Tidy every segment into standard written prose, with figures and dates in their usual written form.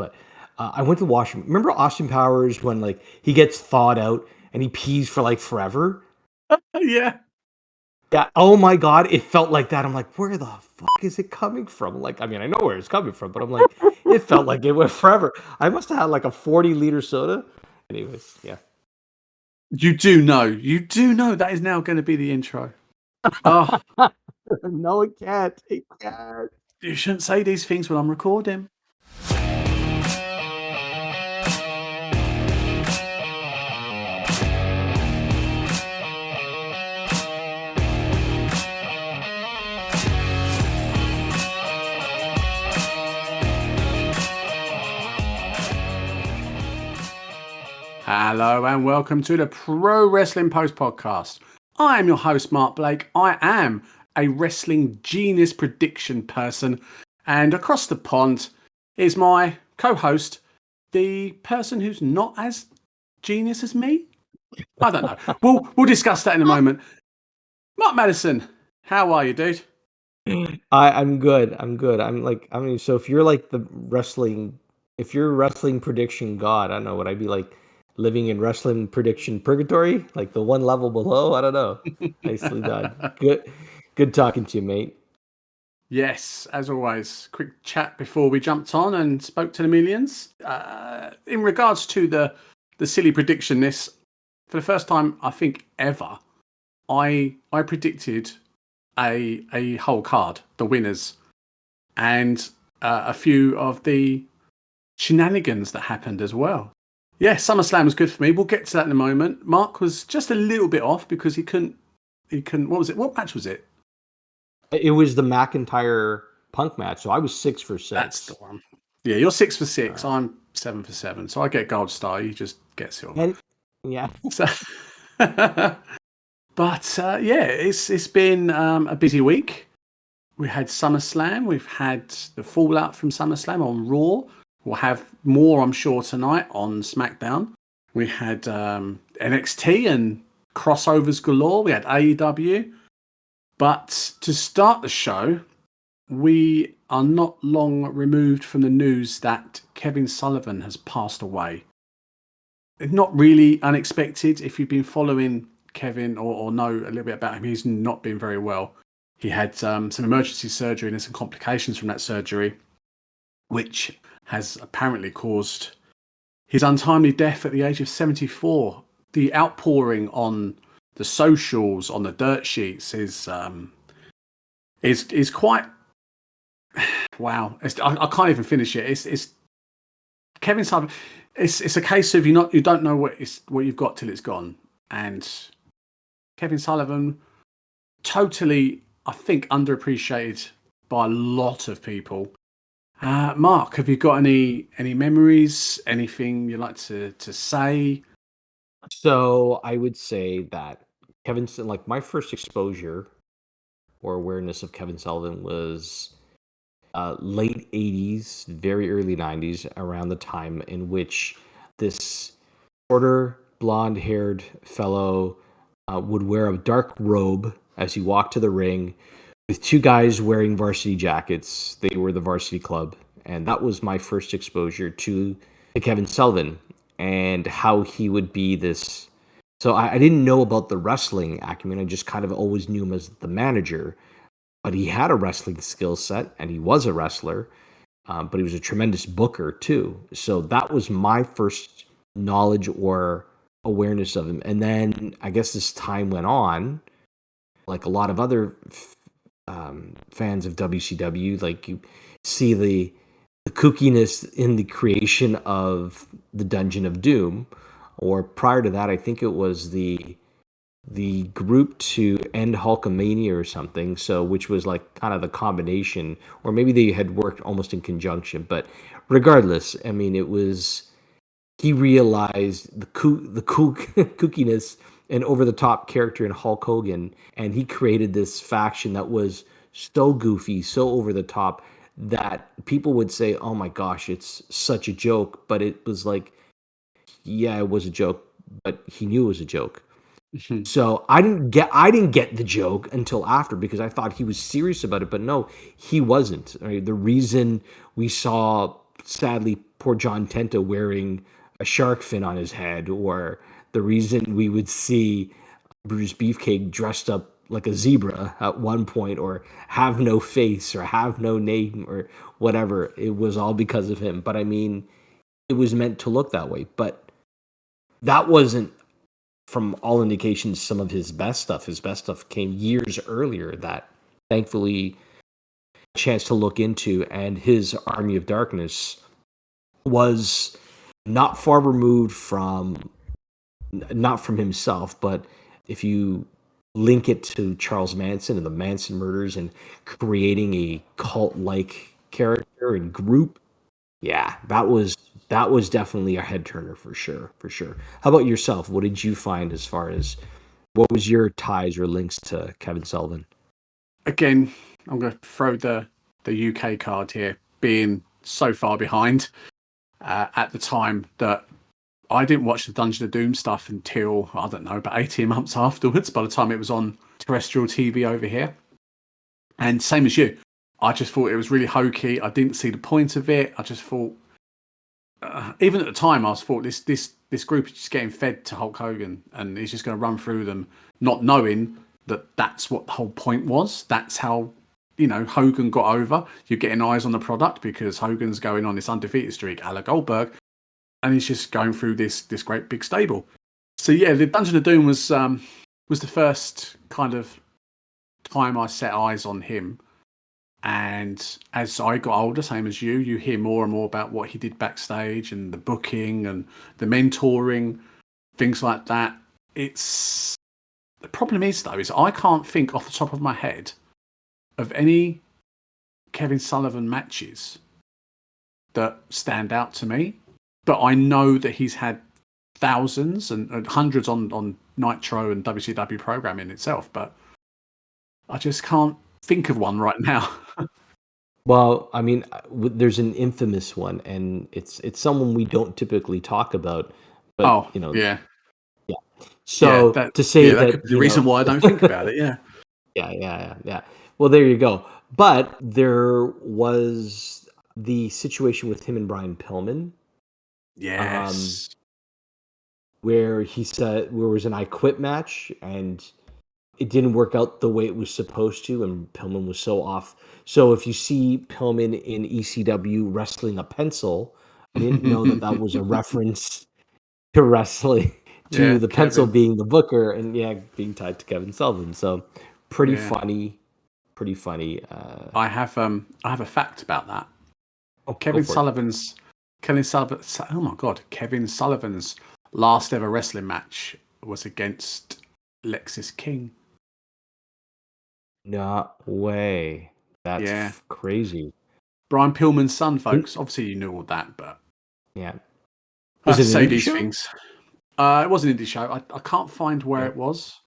But I went to the washroom. Remember Austin Powers when like he gets thawed out and he pees for like forever? Yeah. Yeah. Oh my God, it felt like that. I'm like, where the fuck is it coming from? Like, I mean, I know where it's coming from, but I'm like, it felt like it went forever. I must have had like a 40-liter soda. Anyways, yeah. You do know that is now going to be the intro. Oh, No, it can't. It can't. you shouldn't say these things when I'm recording. Hello and welcome to the Pro Wrestling Post Podcast. I am your host, Mark Blake. I am a wrestling genius prediction person. And across the pond is my co-host, the person who's not as genius as me. I don't know. We'll discuss that in a moment. Mark Madison, how are you, dude? I'm good. So if you're like if you're wrestling prediction god, I don't know, would I be like living in wrestling prediction purgatory? Like the one level below? I don't know. Nicely done. Good talking to you, mate. Yes, as always. Quick chat before we jumped on and spoke to the millions. In regards to the silly prediction, this for the first time I think ever, I predicted a whole card, the winners, and a few of the shenanigans that happened as well. Yeah, SummerSlam was good for me. We'll get to that in a moment. Mark was just a little bit off because he couldn't. What was it? What match was it? It was the McIntyre Punk match, so I was 6 for 6. That's the one. Yeah, you're 6 for 6. I'm 7 for 7. So I get gold star. You just get silver. Yeah. So, but yeah, it's been a busy week. We had SummerSlam. We've had the fallout from SummerSlam on Raw. We'll have more, I'm sure, tonight on SmackDown. We had NXT and crossovers galore. We had AEW. But to start the show, we are not long removed from the news that Kevin Sullivan has passed away. Not really unexpected. If you've been following Kevin or know a little bit about him, he's not been very well. He had some emergency surgery and some complications from that surgery, which has apparently caused his untimely death at the age of 74. The outpouring on the socials, on the dirt sheets is quite wow. I can't even finish it. It's Kevin Sullivan. It's a case of you don't know what you've got till it's gone. And Kevin Sullivan, totally, I think, underappreciated by a lot of people. Mark, have you got any memories? Anything you'd like to say? So I would say that like my first exposure or awareness of Kevin Sullivan was late 80s, very early 90s, around the time in which this shorter, blonde-haired fellow would wear a dark robe as he walked to the ring with two guys wearing varsity jackets. They were the Varsity Club, and that was my first exposure to Kevin Sullivan and how he would be this. So I didn't know about the wrestling acumen. I just kind of always knew him as the manager. But he had a wrestling skill set, and he was a wrestler. But he was a tremendous booker, too. So that was my first knowledge or awareness of him. And then I guess as time went on, like a lot of other fans of WCW, like you see the kookiness in the creation of the Dungeon of Doom. Or prior to that, I think it was the group to end Hulkamania or something, so which was like kind of the combination, or maybe they had worked almost in conjunction. But regardless, I mean, it was he realized the kookiness and over the top character in Hulk Hogan, and he created this faction that was so goofy, so over the top that people would say, "Oh my gosh, it's such a joke," but it was like, yeah, it was a joke, but he knew it was a joke. So I didn't get the joke until after, because I thought he was serious about it, but no, he wasn't. Right? The reason we saw sadly, poor John Tenta wearing a shark fin on his head, or the reason we would see Bruce Beefcake dressed up like a zebra at one point, or have no face, or have no name, or whatever. It was all because of him. But I mean, it was meant to look that way. But that wasn't, from all indications, some of his best stuff. His best stuff came years earlier that thankfully a chance to look into, and his Army of Darkness was not far removed from, not from himself, but if you link it to Charles Manson and the Manson murders and creating a cult-like character and group, yeah, that was definitely a head turner for sure, for sure. How about yourself? What did you find as far as what was your ties or links to Kevin Sullivan? Again, I'm going to throw the UK card here, being so far behind at the time that I didn't watch the Dungeon of Doom stuff until, I don't know, about 18 months afterwards, by the time it was on terrestrial TV over here. And same as you, I just thought it was really hokey. I didn't see the point of it. I just thought, even at the time, I was thought this group is just getting fed to Hulk Hogan, and he's just going to run through them, not knowing that that's what the whole point was. That's how, Hogan got over. You're getting eyes on the product because Hogan's going on this undefeated streak, a la Goldberg, and he's just going through this great big stable. So yeah, the Dungeon of Doom was the first kind of time I set eyes on him. And as I got older, same as you hear more and more about what he did backstage and the booking and the mentoring, things like that. The problem is though, is I can't think off the top of my head of any Kevin Sullivan matches that stand out to me. But I know that he's had thousands and hundreds on Nitro and WCW programming itself, but I just can't think of one right now. Well, I mean, there's an infamous one, and it's someone we don't typically talk about, but Oh, yeah. yeah. Yeah, So to say that that, could be the reason why I don't think about it, yeah. yeah. Well, there you go. But there was the situation with him and Brian Pillman, um, Yes. where he said where was an I Quit match, and it didn't work out the way it was supposed to, and Pillman was so off. So if you see Pillman in ECW wrestling a pencil, I didn't know that that was a reference to wrestling, to Yeah, the pencil Kevin. being the booker, and yeah, being tied to Kevin Sullivan. So pretty Yeah. funny, pretty funny. I have a fact about that. Oh, go Kevin for it. Sullivan's Kevin Sullivan oh my god, Kevin Sullivan's last ever wrestling match was against Lexis King. No way. That's Yeah. crazy. Brian Pillman's son, In- folks. Obviously you knew all that, but yeah. I Was have it to an say indie these show? things. It was an indie show. I can't find where Yeah. it was.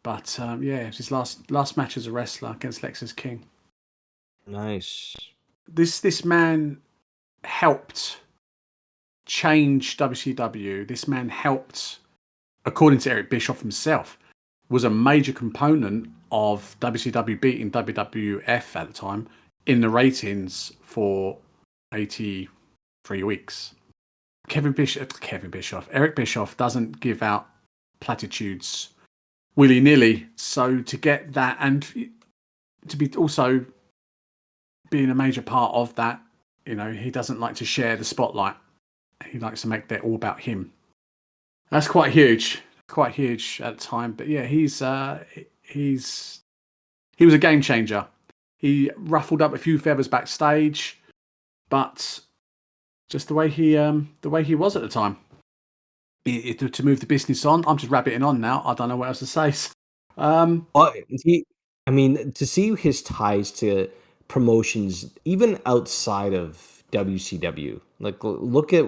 But yeah, it was his last match as a wrestler against Lexis King. Nice. This man helped change WCW. This man helped, according to Eric Bischoff himself, was a major component of WCW beating WWF at the time in the ratings for 83 weeks. Eric Bischoff doesn't give out platitudes willy-nilly. So to get that, and to be also being a major part of that, he doesn't like to share the spotlight. He likes to make that all about him. That's quite huge at the time. But yeah, he was a game changer. He ruffled up a few feathers backstage, but just the way he was at the time. To move the business on, I'm just rabbiting on now. I don't know what else to say. Well, I mean, to see his ties to promotions, even outside of WCW, like look at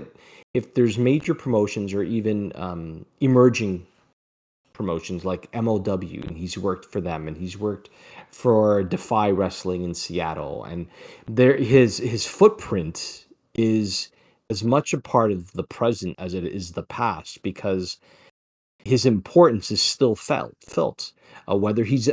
if there's major promotions or even emerging promotions like MLW, and he's worked for them, and he's worked for Defy Wrestling in Seattle, and his footprint is as much a part of the present as it is the past, because his importance is still felt. Whether he's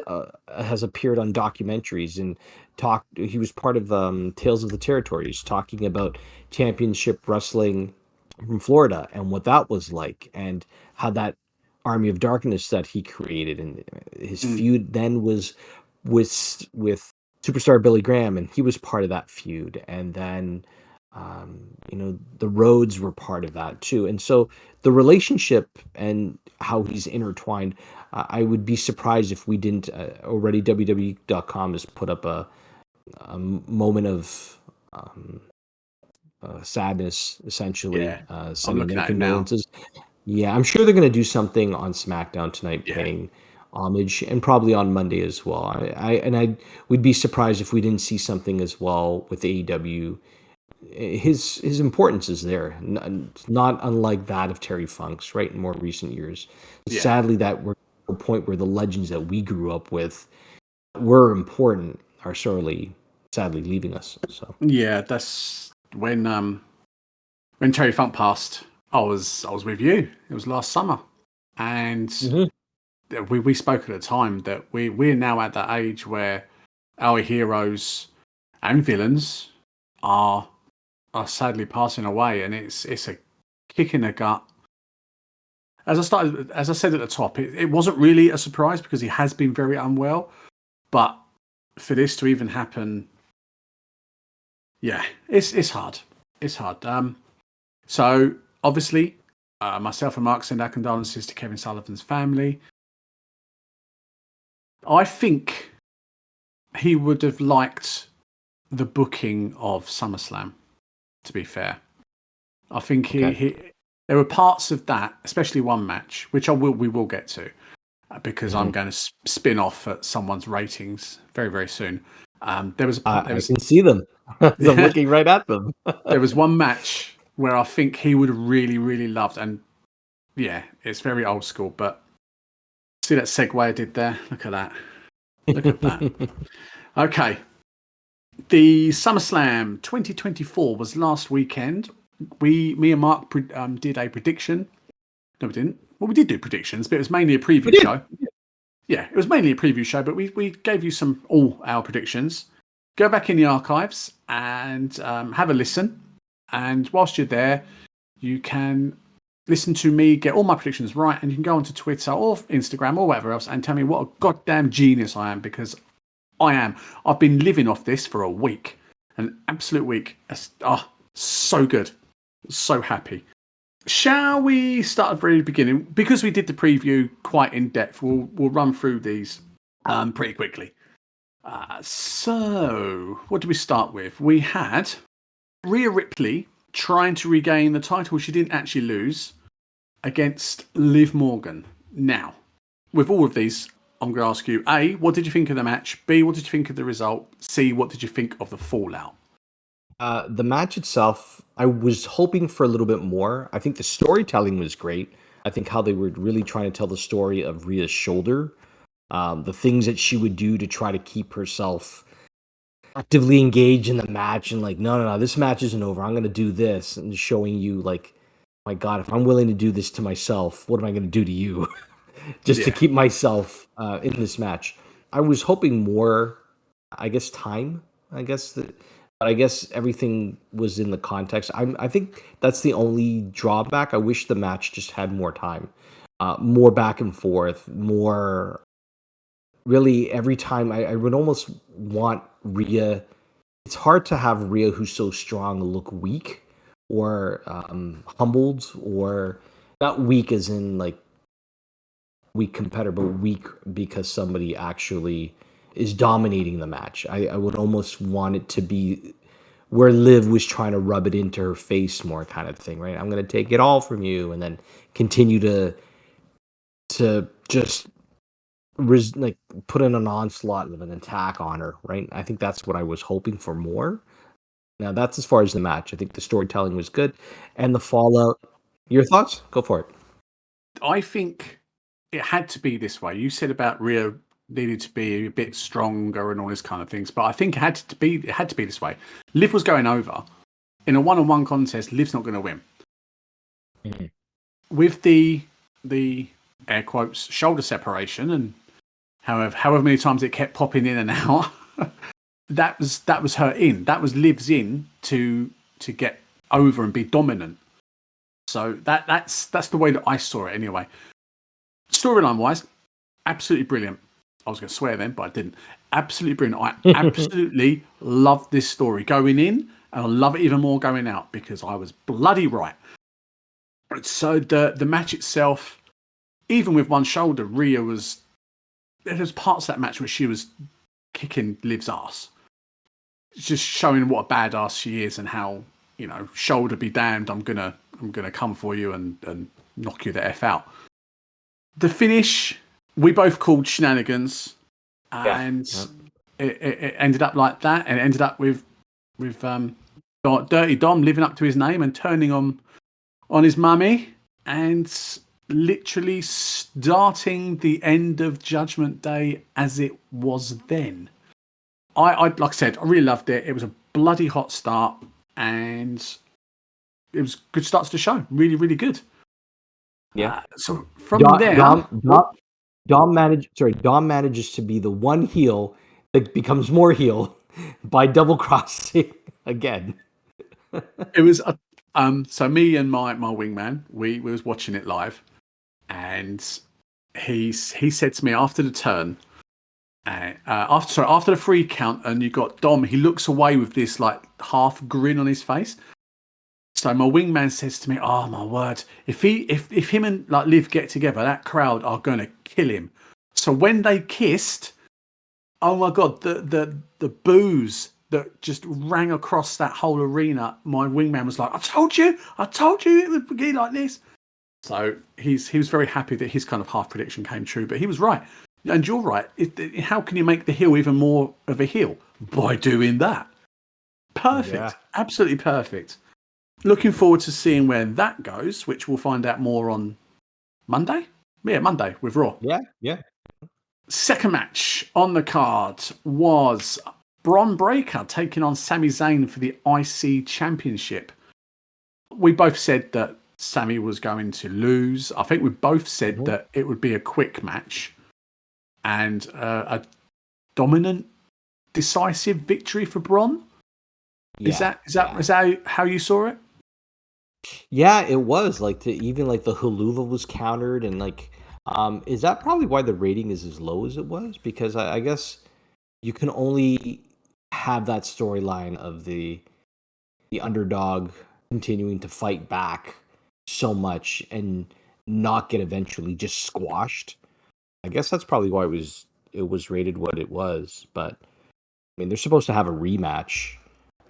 has appeared on documentaries and talked, he was part of Tales of the Territories, talking about championship wrestling from Florida and what that was like, and how that Army of Darkness that he created, and his feud then was with superstar Billy Graham, and he was part of that feud, and then the Rhodes were part of that too, and so the relationship and how he's intertwined. I would be surprised if we didn't already. WWE.com has put up a moment of sadness, essentially, Yeah, I'm sending looking their at it now. condolences. Yeah, I'm sure they're going to do something on SmackDown tonight, Yeah, paying homage, and probably on Monday as well. I would be surprised if we didn't see something as well with AEW. His importance is there, not unlike that of Terry Funk's, right, in more recent years. yeah, Sadly, that we're at a point where the legends that we grew up with were important are sadly leaving us. So yeah. That's when Terry Funk passed. I was with you. It was last summer, and Mhm. we spoke at the time that we're now at that age where our heroes and villains are sadly passing away, and it's a kick in the gut. As I said at the top, it wasn't really a surprise because he has been very unwell, but for this to even happen, yeah, it's hard. It's hard. So obviously, myself and Mark send our condolences to Kevin Sullivan's family. I think he would have liked the booking of SummerSlam. To be fair, I think okay. there were parts of that, especially one match, which we will get to, because I'm Mhm. going to spin off at someone's ratings very very soon. There was a I, there I was can see them. I'm looking right at them. there was one match where I think he would have really really loved, and yeah, it's very old school, but see that segue I did there? Look at that. Look at that. Okay. The SummerSlam 2024 was last weekend. Me and Mark did a prediction. No, we didn't. Well, we did do predictions, but it was mainly a We preview did. show. Yeah, it was mainly a preview show, but we gave you all our predictions. Go back in the archives and have a listen. And whilst you're there, you can listen to me get all my predictions right, and you can go onto Twitter or Instagram or whatever else and tell me what a goddamn genius I am, because I am. I've been living off this for a week, an absolute week. So good, so happy. Shall we start at the very beginning? Because we did the preview quite in depth, we'll run through these pretty quickly. So, what do we start with? We had Rhea Ripley trying to regain the title she didn't actually lose against Liv Morgan. Now, with all of these, I'm going to ask you: A, what did you think of the match? B, what did you think of the result? C, what did you think of the fallout? The match itself, I was hoping for a little bit more. I think the storytelling was great. I think how they were really trying to tell the story of Rhea's shoulder, the things that she would do to try to keep herself actively engaged in the match, and like, no, no, no, this match isn't over. I'm going to do this, and showing you like, my God, if I'm willing to do this to myself, what am I going to do to you? Just to Yeah, keep myself in this match. I was hoping more, I guess, time. I guess that, but I guess everything was in the context. I think that's the only drawback. I wish the match just had more time, more back and forth, more. Really, every time I would almost want Rhea. It's hard to have Rhea, who's so strong, look weak or humbled, or not weak as in like weak competitor, but weak because somebody actually is dominating the match. I would almost want it to be where Liv was trying to rub it into her face more, kind of thing, right? I'm going to take it all from you, and then continue to just like put in an onslaught of an attack on her, right? I think that's what I was hoping for more. Now that's as far as the match. I think the storytelling was good, and the fallout. Your thoughts? Go for it. I think it had to be this way. You said about Rio needed to be a bit stronger and all this kind of things, but I think it had to be this way. Liv was going over in a one-on-one contest. Liv's not going to win Mhm. with the air quotes, shoulder separation, and however many times it kept popping in and out, that was her in. That was Liv's in to get over and be dominant. So that's the way that I saw it anyway. Storyline wise, absolutely brilliant. I was going to swear then, but I didn't. Absolutely brilliant. I absolutely loved this story going in, and I love it even more going out because I was bloody right. So the match itself, even with one shoulder, Rhea was. There's parts of that match where she was kicking Liv's ass, just showing what a badass she is and how, shoulder be damned, I'm gonna come for you and knock you the F out. The finish, we both called shenanigans, and it ended up like that, and it ended up with Dirty Dom living up to his name and turning on his mummy and literally starting the end of Judgment Day as it was then. I like I said, I really loved it. It was a bloody hot start, and it was a good start to the show. Really, really good. Yeah. So from there, Dom manages to be the one heel that becomes more heel by double crossing again. It was so me and my wingman, we was watching it live, and he said to me after the turn, after the 3 count, and you got Dom, he looks away with this like half grin on his face. So my wingman says to me, "Oh my word! If him and like Liv get together, that crowd are gonna kill him." So when they kissed, oh my god, the boos that just rang across that whole arena. My wingman was like, "I told you it would be like this." So he was very happy that his kind of half prediction came true. But he was right, and you're right. How can you make the heel even more of a heel? By doing that. Perfect, absolutely perfect. Looking forward to seeing where that goes, which we'll find out more on Monday. Yeah, Monday with Raw. Yeah. Second match on the card was Bron Breakker taking on Sami Zayn for the IC Championship. We both said that Sami was going to lose. I think we both said that it would be a quick match and a dominant, decisive victory for Bron. Yeah. Is that how you saw it? Yeah, it was even the Haluva was countered, and is that probably why the rating is as low as it was? Because I guess you can only have that storyline of the underdog continuing to fight back so much and not get eventually just squashed. I guess that's probably why it was rated what it was. But I mean, they're supposed to have a rematch.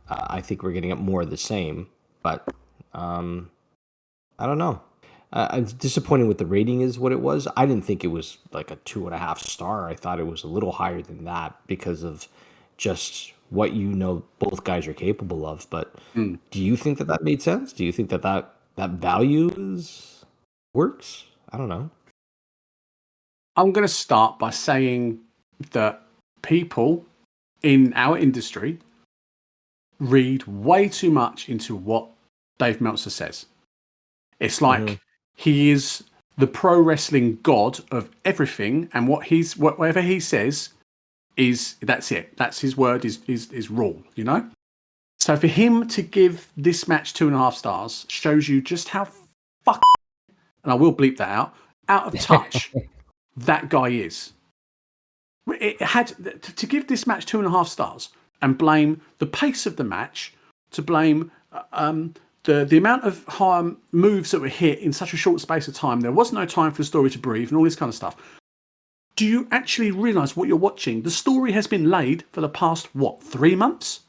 I think we're getting more of the same, but I don't know. I'm disappointed with the rating is what it was. I didn't think it was like a 2.5 star. I thought it was a little higher than that because of just what both guys are capable of. But do you think that made sense? Do you think that value works? I don't know. I'm going to start by saying that people in our industry read way too much into what Dave Meltzer says. It's like he is the pro wrestling god of everything, and whatever he says that's it. That's his word, is rule, So for him to give this match 2.5 stars shows you just how and I will bleep that out of touch that guy is. It had to give this match 2.5 stars and blame the pace of the match, to blame the amount of moves that were hit in such a short space of time. There was no time for the story to breathe and all this kind of stuff. Do you actually realise what you're watching? The story has been laid for the past, 3 months?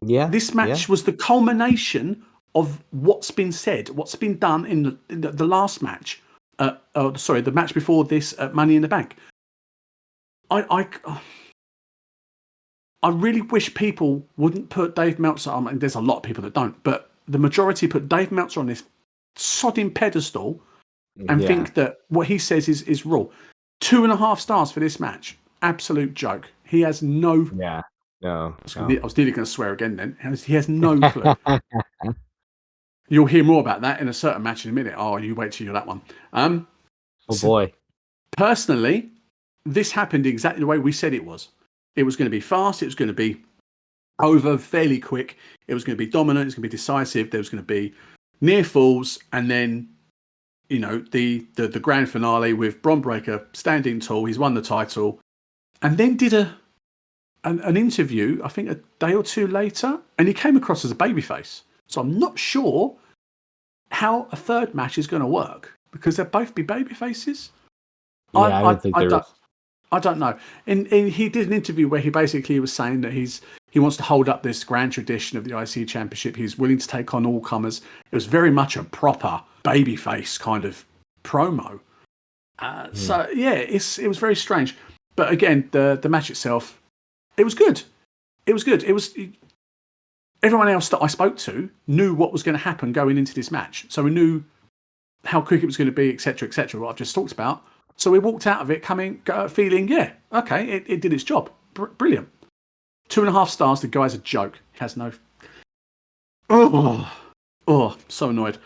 Yeah. This match was the culmination of what's been said, what's been done in the last match. The match before this at Money in the Bank. I really wish people wouldn't put Dave Meltzer on. And there's a lot of people that don't, but the majority put Dave Meltzer on this sodding pedestal and think that what he says is raw. 2.5 stars for this match. Absolute joke. He has no. Yeah. No. I was nearly going to swear again then. He has no clue. You'll hear more about that in a certain match in a minute. Oh, you wait till you're that one. Oh boy. Personally, this happened exactly the way we said it was. It was going to be fast. It was going to be over fairly quick. It was going to be dominant. It was going to be decisive. There was going to be near falls, and then the grand finale with Bron Breakker standing tall. He's won the title, and then did an interview. I think a day or two later, and he came across as a babyface. So I'm not sure how a third match is going to work because they'll both be babyfaces. Yeah, I don't think there is. I don't know. And he did an interview where he basically was saying that he wants to hold up this grand tradition of the IC Championship. He's willing to take on all comers. It was very much a proper babyface kind of promo. So yeah, it was very strange. But again, the match itself, it was good. It was good. It was. Everyone else that I spoke to knew what was going to happen going into this match, so we knew how quick it was going to be, etc., etc. What I've just talked about. So we walked out of it feeling, yeah, okay, it did its job. Brilliant. 2.5 stars. The guy's a joke. He has no. Oh, so annoyed.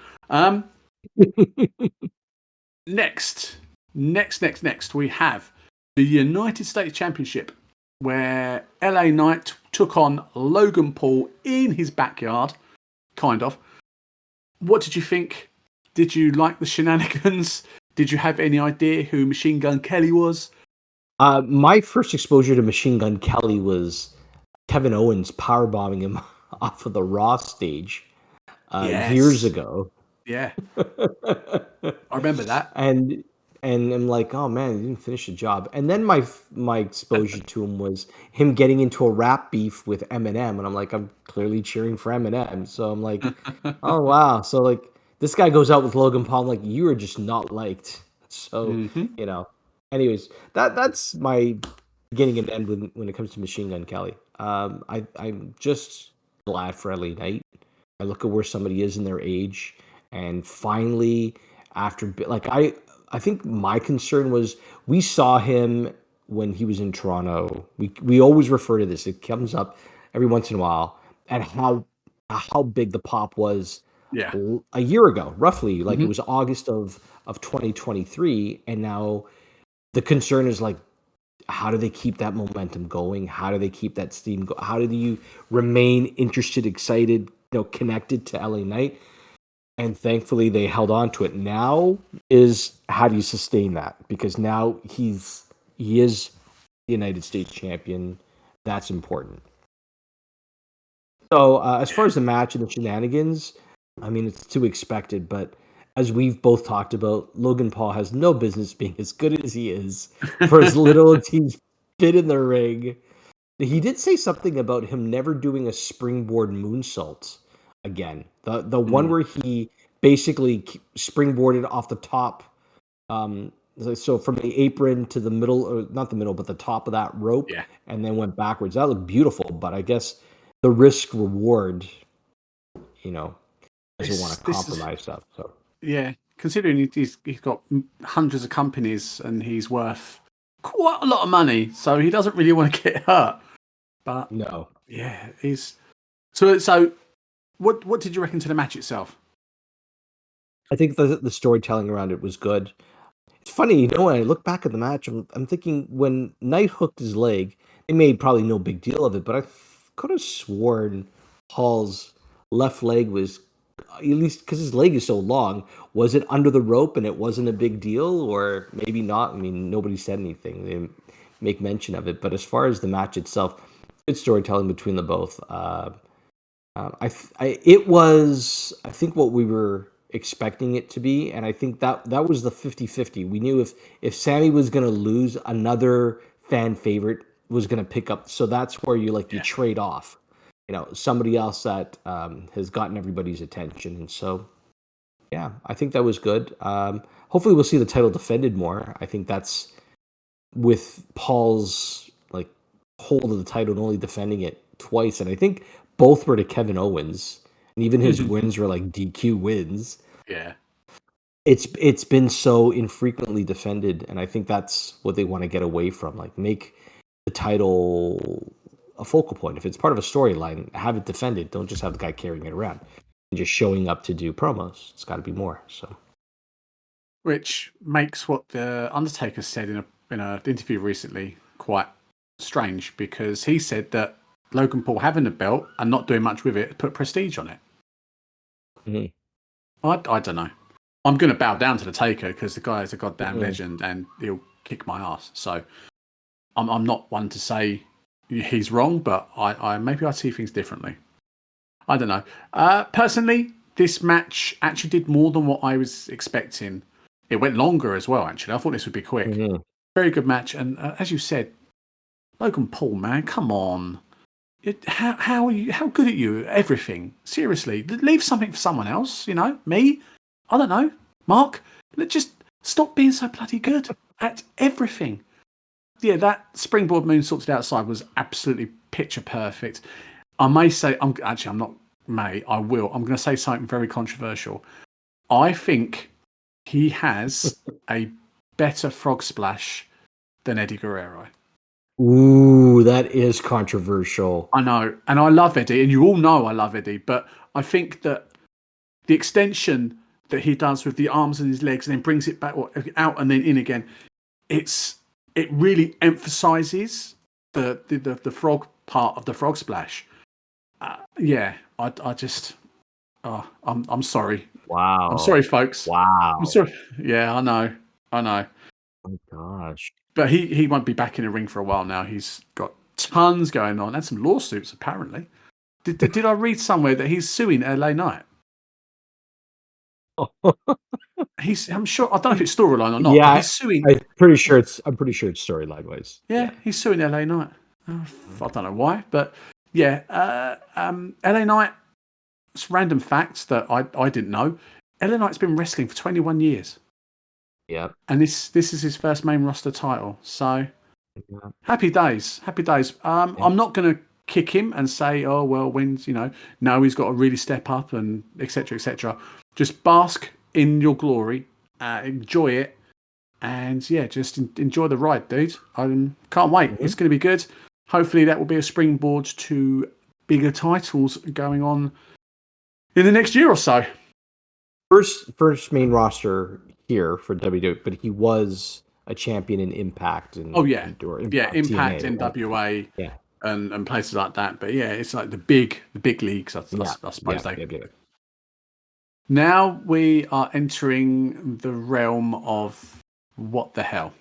Next, we have the United States Championship, where LA Knight took on Logan Paul in his backyard, kind of. What did you think? Did you like the shenanigans? Did you have any idea who Machine Gun Kelly was? My first exposure to Machine Gun Kelly was Kevin Owens powerbombing him off of the Raw stage years ago. Yeah. I remember that. And I'm like, oh man, he didn't finish the job. And then my exposure to him was him getting into a rap beef with Eminem, and I'm like, I'm clearly cheering for Eminem. So I'm like, oh wow. So like this guy goes out with Logan Paul, I'm like, you are just not liked. So anyways, that's my beginning and end when it comes to Machine Gun Kelly. I'm just glad for LA Knight. I look at where somebody is in their age, and finally, after I think my concern was we saw him when he was in Toronto. We always refer to this. It comes up every once in a while, and how big the pop was. Yeah. A year ago, roughly, like it was August of 2023, and now the concern is like, how do they keep that momentum going? How do they keep that steam going? How do you remain interested, excited, connected to LA Knight? And thankfully, they held on to it. Now is how do you sustain that? Because now he is the United States champion. That's important. So as far as the match and the shenanigans, I mean, it's too expected, but as we've both talked about, Logan Paul has no business being as good as he is for as little as he's been in the ring. He did say something about him never doing a springboard moonsault again. The one where he basically springboarded off the top, so from the apron to the middle, or not the middle, but the top of that rope, and then went backwards. That looked beautiful, but I guess the risk reward, doesn't want to compromise stuff. So yeah, considering he's got hundreds of companies and he's worth quite a lot of money, so he doesn't really want to get hurt. But no, yeah, he's so. What did you reckon to the match itself? I think the storytelling around it was good. It's funny, when I look back at the match, I'm thinking when Knight hooked his leg, they made probably no big deal of it, but I could have sworn Paul's left leg was, at least because his leg is so long, was it under the rope and it wasn't a big deal, or maybe not? I mean, nobody said anything. They didn't make mention of it. But as far as the match itself, good storytelling between the both. It was, I think, what we were expecting it to be, and I think that was the 50-50. We knew if Sammy was going to lose, another fan favorite was going to pick up. So that's where you trade off, somebody else that has gotten everybody's attention. And so, yeah, I think that was good. Hopefully we'll see the title defended more. I think that's with Paul's hold of the title and only defending it twice. And I think both were to Kevin Owens, and even his wins were DQ wins. Yeah. It's been so infrequently defended, and I think that's what they want to get away from. Make the title a focal point. If it's part of a storyline, have it defended. Don't just have the guy carrying it around and just showing up to do promos. It's got to be more. So which makes what the Undertaker said in an interview recently quite strange, because he said that Logan Paul having the belt and not doing much with it put prestige on it. Mhm. I don't know. I'm going to bow down to the Taker because the guy is a goddamn Mhm. legend and he'll kick my ass. So I'm not one to say he's wrong, but I maybe I see things differently. I don't know. Personally, this match actually did more than what I was expecting. It went longer as well, actually. I thought this would be quick. Mhm. Very good match. And as you said, Logan Paul, man, come on. How are you? How good at you? Everything. Seriously, leave something for someone else. You know, me. I don't know, Mark. Just stop being so bloody good at everything. Yeah, that springboard moonsault to the outside was absolutely picture perfect. I may say, I'm not. I will. I'm going to say something very controversial. I think he has a better frog splash than Eddie Guerrero. Ooh, that is controversial. I know, and I love Eddie, and you all know I love Eddie, but I think that the extension that he does with the arms and his legs and then brings it back out and then in again, it really emphasizes the frog part of the frog splash. Yeah, I just I'm sorry. I'm Wow. sorry, folks. I'm Wow. sorry. Yeah, I know. Oh my gosh. But he won't be back in the ring for a while now. He's got tons going on and some lawsuits apparently. Did I read somewhere that he's suing LA Knight? I'm sure. I don't know if it's storyline or not, but Yeah, he's suing. I'm pretty sure it's storyline wise. Yeah, Yeah. he's suing LA Knight. I don't know why, but yeah, LA Knight. It's random facts that I didn't know. LA Knight's been wrestling for 21 years, Yeah. and this is his first main roster title. So Yeah. happy days, happy days. I'm not going to kick him and say, oh well, when's no, he's got to really step up and etc. etc. Just bask in your glory, enjoy it, and yeah, just enjoy the ride, dude. I can't wait. Mhm. It's going to be good. Hopefully, that will be a springboard to bigger titles going on in the next year or so. First main roster here for WWE, but he was a champion in Impact and Oh yeah, or yeah, Impact Impact, TNA, right? NWA, Yeah. and places like that. But yeah, it's like the big leagues. I Yeah. suppose Yeah. Yeah. Now we are entering the realm of what the hell,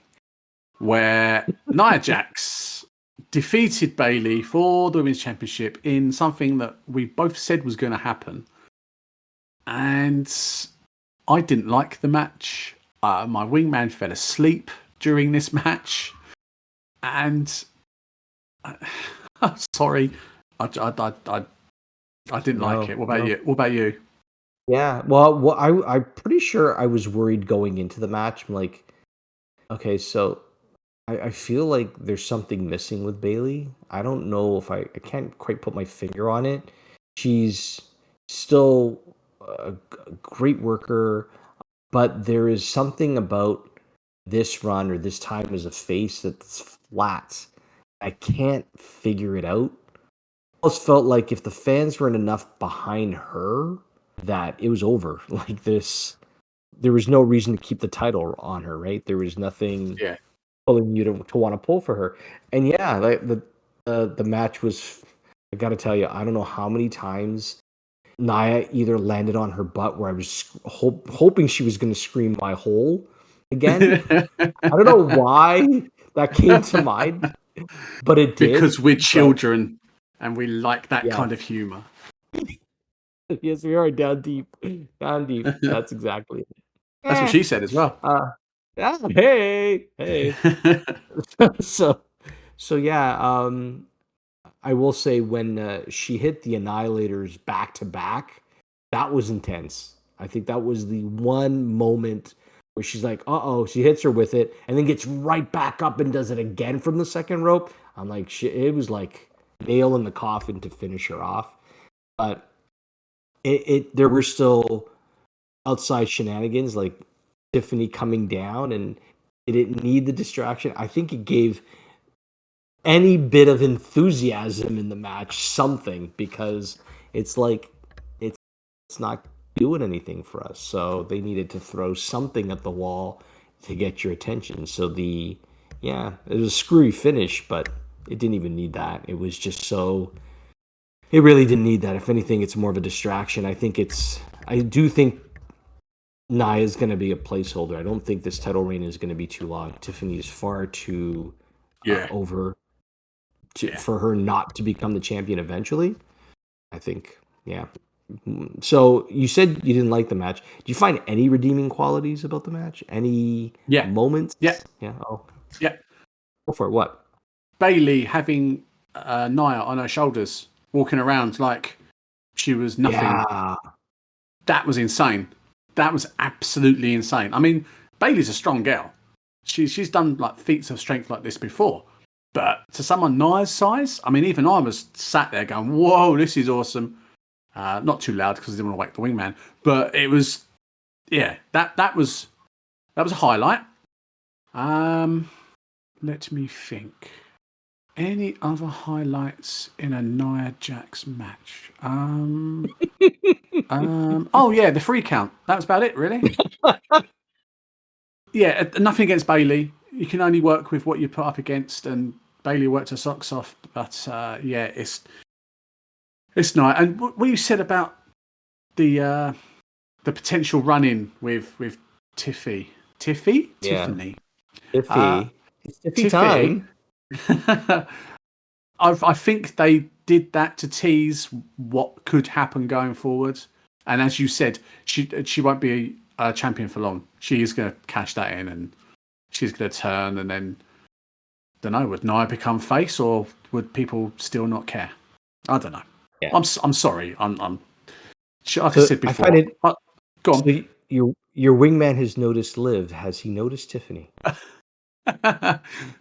where Nia Jax defeated Bayley for the Women's Championship in something that we both said was going to happen. And I didn't like the match. My wingman fell asleep during this match. And I'm sorry, I didn't like it. What about you? What about you? Yeah. Well, I'm pretty sure I was worried going into the match. I'm like, okay, so I feel like there's something missing with Bailey. I don't know if I can't quite put my finger on it. She's still a great worker, but there is something about this run or this time as a face that's flat. I can't figure it out. Almost felt like if the fans weren't enough behind her, that it was over. Like this, there was no reason to keep the title on her, right? There was nothing Yeah. pulling you to want to pull for her. And yeah, like the match was. I got to tell you, I don't know how many times Nia either landed on her butt where I was hoping she was going to scream my hole again. I don't know why that came to mind, but it did. Because we're But children and we like that yeah, kind of humor. yes, we are down deep, down deep. That's exactly it. That's what Eh, she said as well. hey, hey. so, so yeah. I will say when she hit the Annihilators back to back, that was intense. I think that was the one moment where she's like, "Uh-oh," she hits her with it, and then gets right back up and does it again from the second rope. I'm like, shit, it was like nail in the coffin to finish her off. But there were still outside shenanigans like Tiffany coming down, and it didn't need the distraction. I think it gave any bit of enthusiasm in the match something, because it's like it's not doing anything for us. So they needed to throw something at the wall to get your attention. So it was a screwy finish, but it didn't even need that. It was just so. It really didn't need that. If anything, it's more of a distraction. I do think Nia is going to be a placeholder. I don't think this title reign is going to be too long. Tiffany is far too over for her not to become the champion eventually. I think, yeah. So you said you didn't like the match. Do you find any redeeming qualities about the match? Any moments? Yeah. Yeah. Oh. Yeah. Go for it. What? Bailey having Nia on her shoulders, walking around like she was nothing. Yeah. That was insane. That was absolutely insane. I mean, Bailey's a strong girl. She's done like feats of strength like this before. But to someone Nia's size, I mean, even I was sat there going, whoa, this is awesome. Not too loud because I didn't want to wake the wingman. But it was, that was a highlight. Let me think. Any other highlights in a Nia Jax match? Oh yeah, the free count. That was about it, really. Yeah, nothing against Bailey. You can only work with what you put up against, and Bailey worked her socks off. But it's nice. And what you said about the potential run-in with Tiffy, Yeah. Tiffany, it's Tiffy time. I think they did that to tease what could happen going forward. And as you said, she won't be a champion for long. She is going to cash that in, and she's going to turn, and then don't know, would Nia become face, or would people still not care? I don't know. Yeah. I'm sorry. I'm like I said before. Go on. So your wingman has noticed Liv. Has he noticed Tiffany?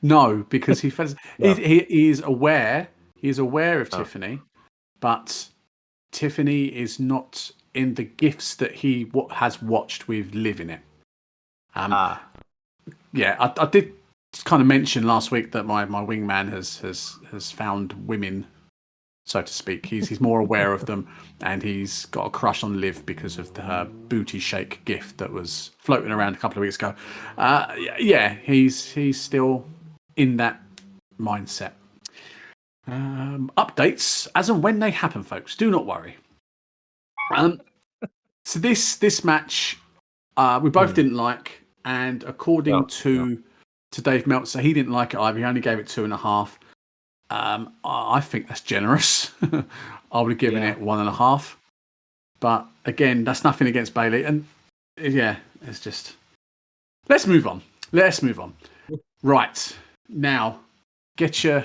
No, because he is aware. He is aware of Tiffany, but Tiffany is not in the gifts that he has watched with Liv in it. Yeah, I did kind of mention last week that my wingman has found women, so to speak. He's more aware of them, and he's got a crush on Liv because of her booty shake gift that was floating around a couple of weeks ago. He's still in that mindset. Updates as and when they happen, folks. Do not worry. So this match we both didn't like, and according to Dave Meltzer, he didn't like it either. He only gave it 2.5. I think that's generous. I would have given it 1.5. But again, that's nothing against Bailey. And it's just. Let's move on. Right. Now, get your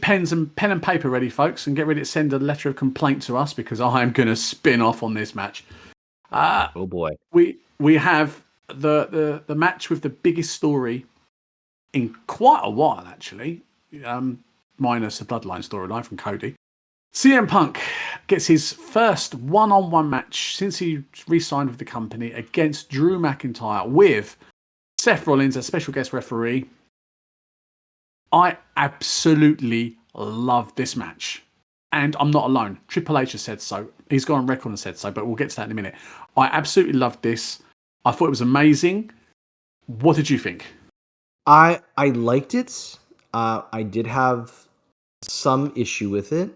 pen and paper ready, folks, and get ready to send a letter of complaint to us, because I am going to spin off on this match. Oh boy. We have the match with the biggest story in quite a while, actually. Minus the Bloodline storyline from Cody. CM Punk gets his first one-on-one match since he re-signed with the company against Drew McIntyre with Seth Rollins as special guest referee. I absolutely love this match. And I'm not alone. Triple H has said so. He's gone on record and said so, but we'll get to that in a minute. I absolutely loved this. I thought it was amazing. What did you think? I liked it. I did have some issue with it,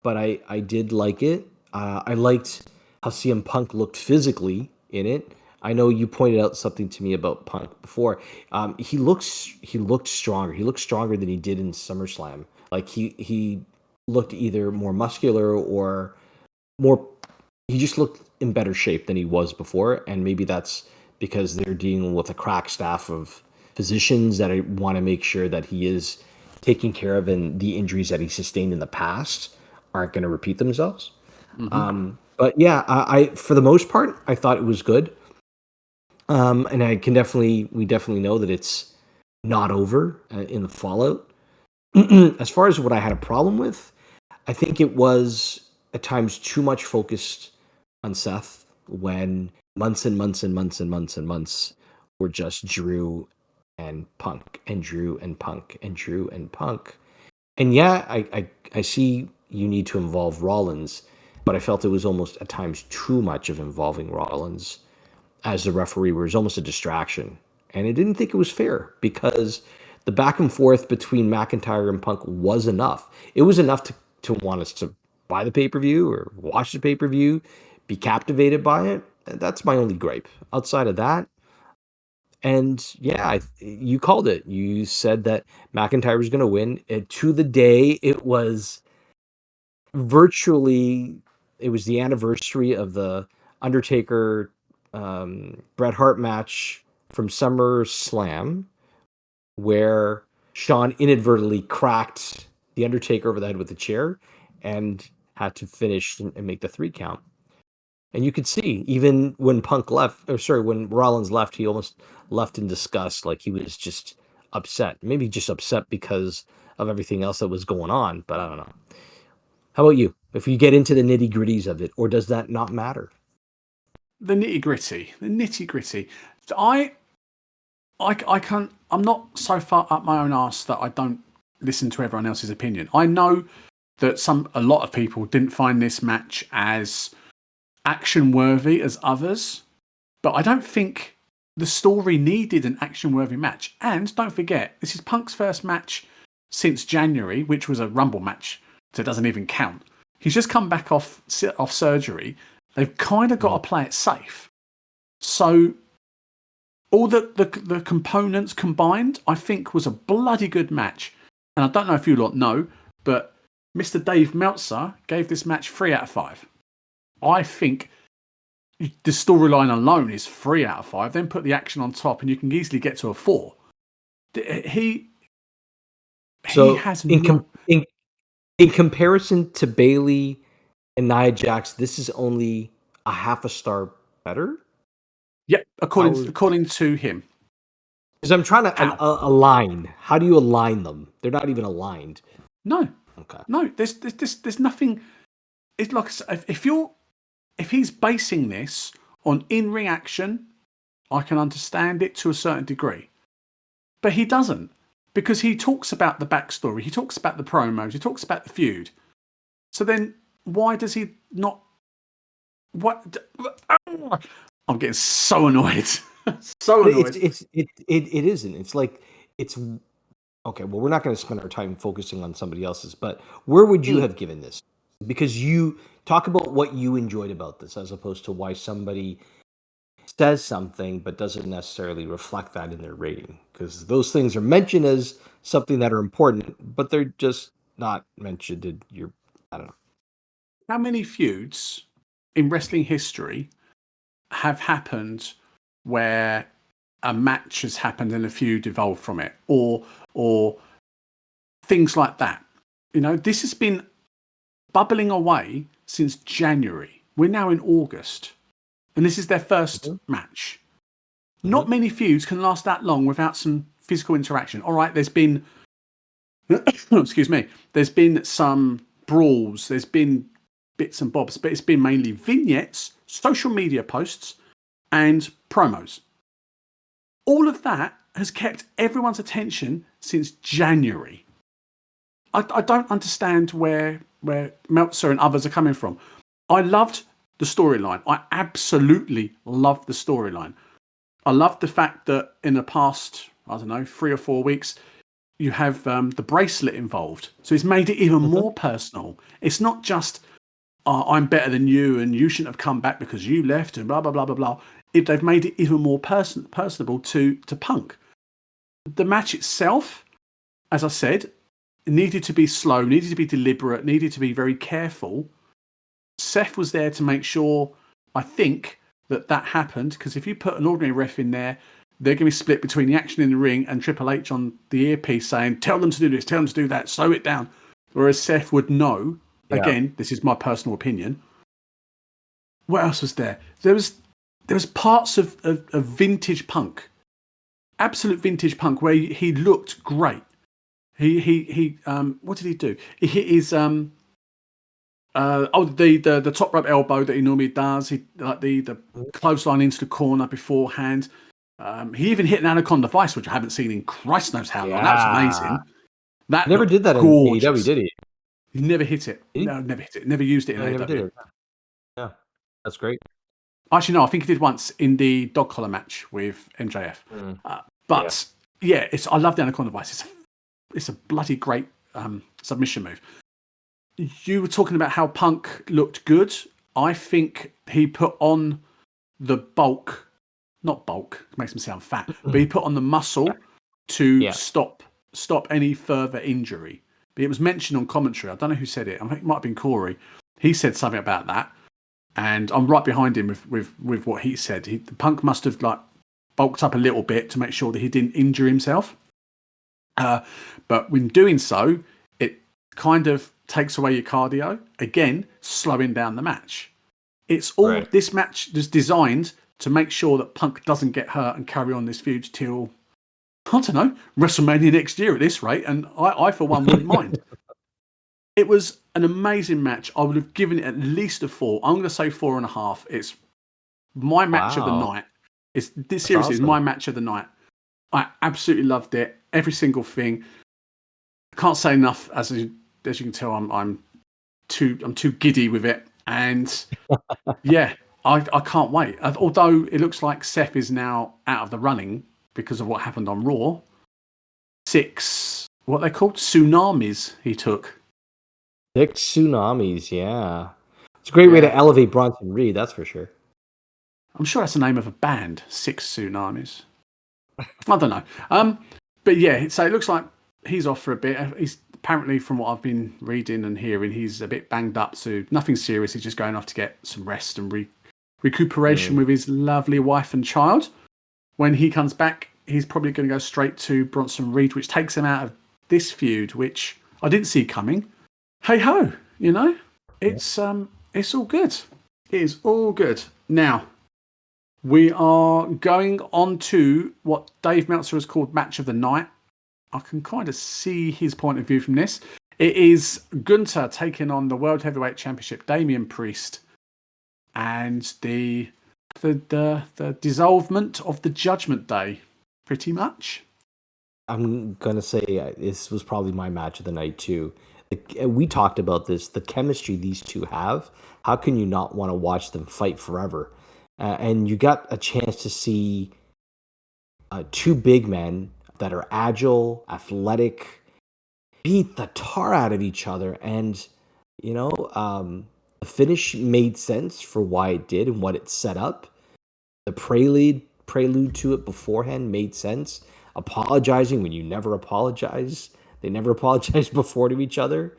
but I did like it. I liked how CM Punk looked physically in it. I know you pointed out something to me about Punk before. He looked stronger. He looked stronger than he did in SummerSlam. Like he looked either more muscular or more. He just looked in better shape than he was before, and maybe that's because they're dealing with a crack staff of physicians that I want to make sure that he is taking care of, and the injuries that he sustained in the past aren't going to repeat themselves. Mm-hmm. But yeah, I for the most part, I thought it was good. And we definitely know that it's not over in the fallout. As far as what I had a problem with, I think it was at times too much focused on Seth, when months and months and months and months and months were just Drew and Punk and Drew and Punk and Drew and Punk. And yeah, I see you need to involve Rollins, but I felt it was almost at times too much of involving Rollins as the referee was almost a distraction. And I didn't think it was fair because the back and forth between McIntyre and Punk was enough. It was enough to want us to buy the pay-per-view or watch the pay-per-view, be captivated by it. That's my only gripe. Outside of that, and yeah, you called it. You said that McIntyre was going to win. And to the day, it was virtually, it was the anniversary of the Undertaker Bret Hart match from SummerSlam, where Shawn inadvertently cracked the Undertaker over the head with a chair and had to finish and make the 3 count. And you could see, even when when Rollins left, he almost left in disgust, like he was just upset. Maybe just upset because of everything else that was going on, but I don't know. How about you? If you get into the nitty-gritties of it, or does that not matter? The nitty gritty. I'm not so far up my own arse that I don't listen to everyone else's opinion. I know that a lot of people didn't find this match as action worthy as others, but I don't think the story needed an action worthy match. And don't forget, this is Punk's first match since January, which was a Rumble match, so it doesn't even count. He's just come back off surgery. They've kind of got to play it safe. So all the components combined, I think, was a bloody good match. And I don't know if you lot know, but Mr. Dave Meltzer gave this match 3 out of 5. I think the storyline alone is 3 out of 5. Then put the action on top, and you can easily get to a 4. He has in comparison to Bayley and Nia Jax, this is only a half a star better. Yep, according to him. Because I'm trying to align. How do you align them? They're not even aligned. No. Okay. No, there's nothing. It's like if he's basing this on in-ring action, I can understand it to a certain degree. But he doesn't, because he talks about the backstory, he talks about the promos, he talks about the feud. So then why does he not? What? I'm getting so annoyed. So annoyed. It isn't. It's like it's okay. Well, we're not going to spend our time focusing on somebody else's, but where would you have given this? Because you talk about what you enjoyed about this, as opposed to why somebody says something but doesn't necessarily reflect that in their rating. Because those things are mentioned as something that are important, but they're just not mentioned in your. I don't know. How many feuds in wrestling history have happened where a match has happened and a feud evolved from it, or things like that? You know, this has been bubbling away since January. We're now in August, and this is their first match. Not many feuds can last that long without some physical interaction. All right, there's been excuse me, there's been some brawls, there's been bits and bobs, but it's been mainly vignettes, social media posts, and promos. All of that has kept everyone's attention since January. I don't understand where Meltzer and others are coming from. I loved the storyline. I absolutely loved the storyline. I loved the fact that in the past, 3 or 4 weeks, you have the bracelet involved. So it's made it even more personal. It's not just, I'm better than you and you shouldn't have come back because you left and blah, blah, blah, blah, blah. They've made it even more personable to Punk. The match itself, as I said, needed to be slow, needed to be deliberate, needed to be very careful. Seth was there to make sure, I think, that happened, because if you put an ordinary ref in there, they're going to be split between the action in the ring and Triple H on the earpiece saying, tell them to do this, tell them to do that, slow it down. Whereas Seth would know, again, this is my personal opinion. What else was there? There was parts of vintage Punk, absolute vintage Punk, where he looked great. He what did he do? He hit his the top rope elbow that he normally does. He like the clothesline into the corner beforehand. He even hit an Anaconda Vice, which I haven't seen in Christ knows how long. That was amazing. That never did that gorgeous. in AEW, did he? He never hit it. Did he? No, never hit it. Never used it in No, he never did AEW. it. Yeah, that's great. Actually, no, I think he did once in the dog collar match with MJF. Mm. But yeah, I love the Anaconda Vice. It's a bloody great submission move. You were talking about how Punk looked good. I think he put on the bulk, not bulk, it makes him sound fat, but he put on the muscle to stop any further injury. But it was mentioned on commentary. I don't know who said it. I think it might have been Corey. He said something about that, and I'm right behind him with what he said. The Punk must have like bulked up a little bit to make sure that he didn't injure himself. But when doing so, it kind of takes away your cardio, again, slowing down the match. It's all this match is designed to make sure that Punk doesn't get hurt and carry on this feud till, I don't know, WrestleMania next year at this rate. And I for one, wouldn't mind. It was an amazing match. I would have given it at least a 4. I'm going to say 4.5. It's my match of the night. This seriously is my match of the night. I absolutely loved it. Every single thing. I can't say enough. As you can tell, I'm too giddy with it. And yeah, I can't wait. Although it looks like Seth is now out of the running because of what happened on Raw. 6, what they called tsunamis he took. 6 tsunamis, yeah. It's a great way to elevate Bronson Reed, that's for sure. I'm sure that's the name of a band, 6 tsunamis. I don't know. But yeah, so it looks like he's off for a bit. He's apparently, from what I've been reading and hearing, he's a bit banged up, so nothing serious. He's just going off to get some rest and recuperation with his lovely wife and child. When he comes back, he's probably going to go straight to Bronson Reed, which takes him out of this feud, which I didn't see coming. Hey ho, you know, it's all good. It is all good. Now, we are going on to what Dave Meltzer has called Match of the Night. I can kind of see his point of view from this. It is Gunther taking on the World Heavyweight Championship, Damian Priest, and the dissolvement of the Judgment Day, pretty much. I'm going to say this was probably my match of the night, too. We talked about this, the chemistry these two have. How can you not want to watch them fight forever? And you got a chance to see two big men that are agile, athletic, beat the tar out of each other. And, you know, the finish made sense for why it did and what it set up. The prelude to it beforehand made sense. Apologizing when you never apologize. They never apologized before to each other.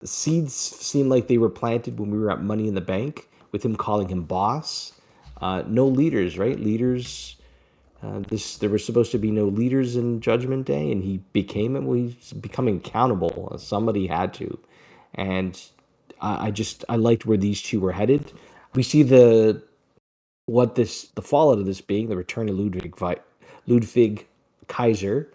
The seeds seemed like they were planted when we were at Money in the Bank with him calling him boss. No leaders, right? Leaders. There were supposed to be no leaders in Judgment Day, and he became it. Well, he's becoming accountable. Somebody had to, and I liked where these two were headed. We see the fallout of this being the return of Ludwig Kaiser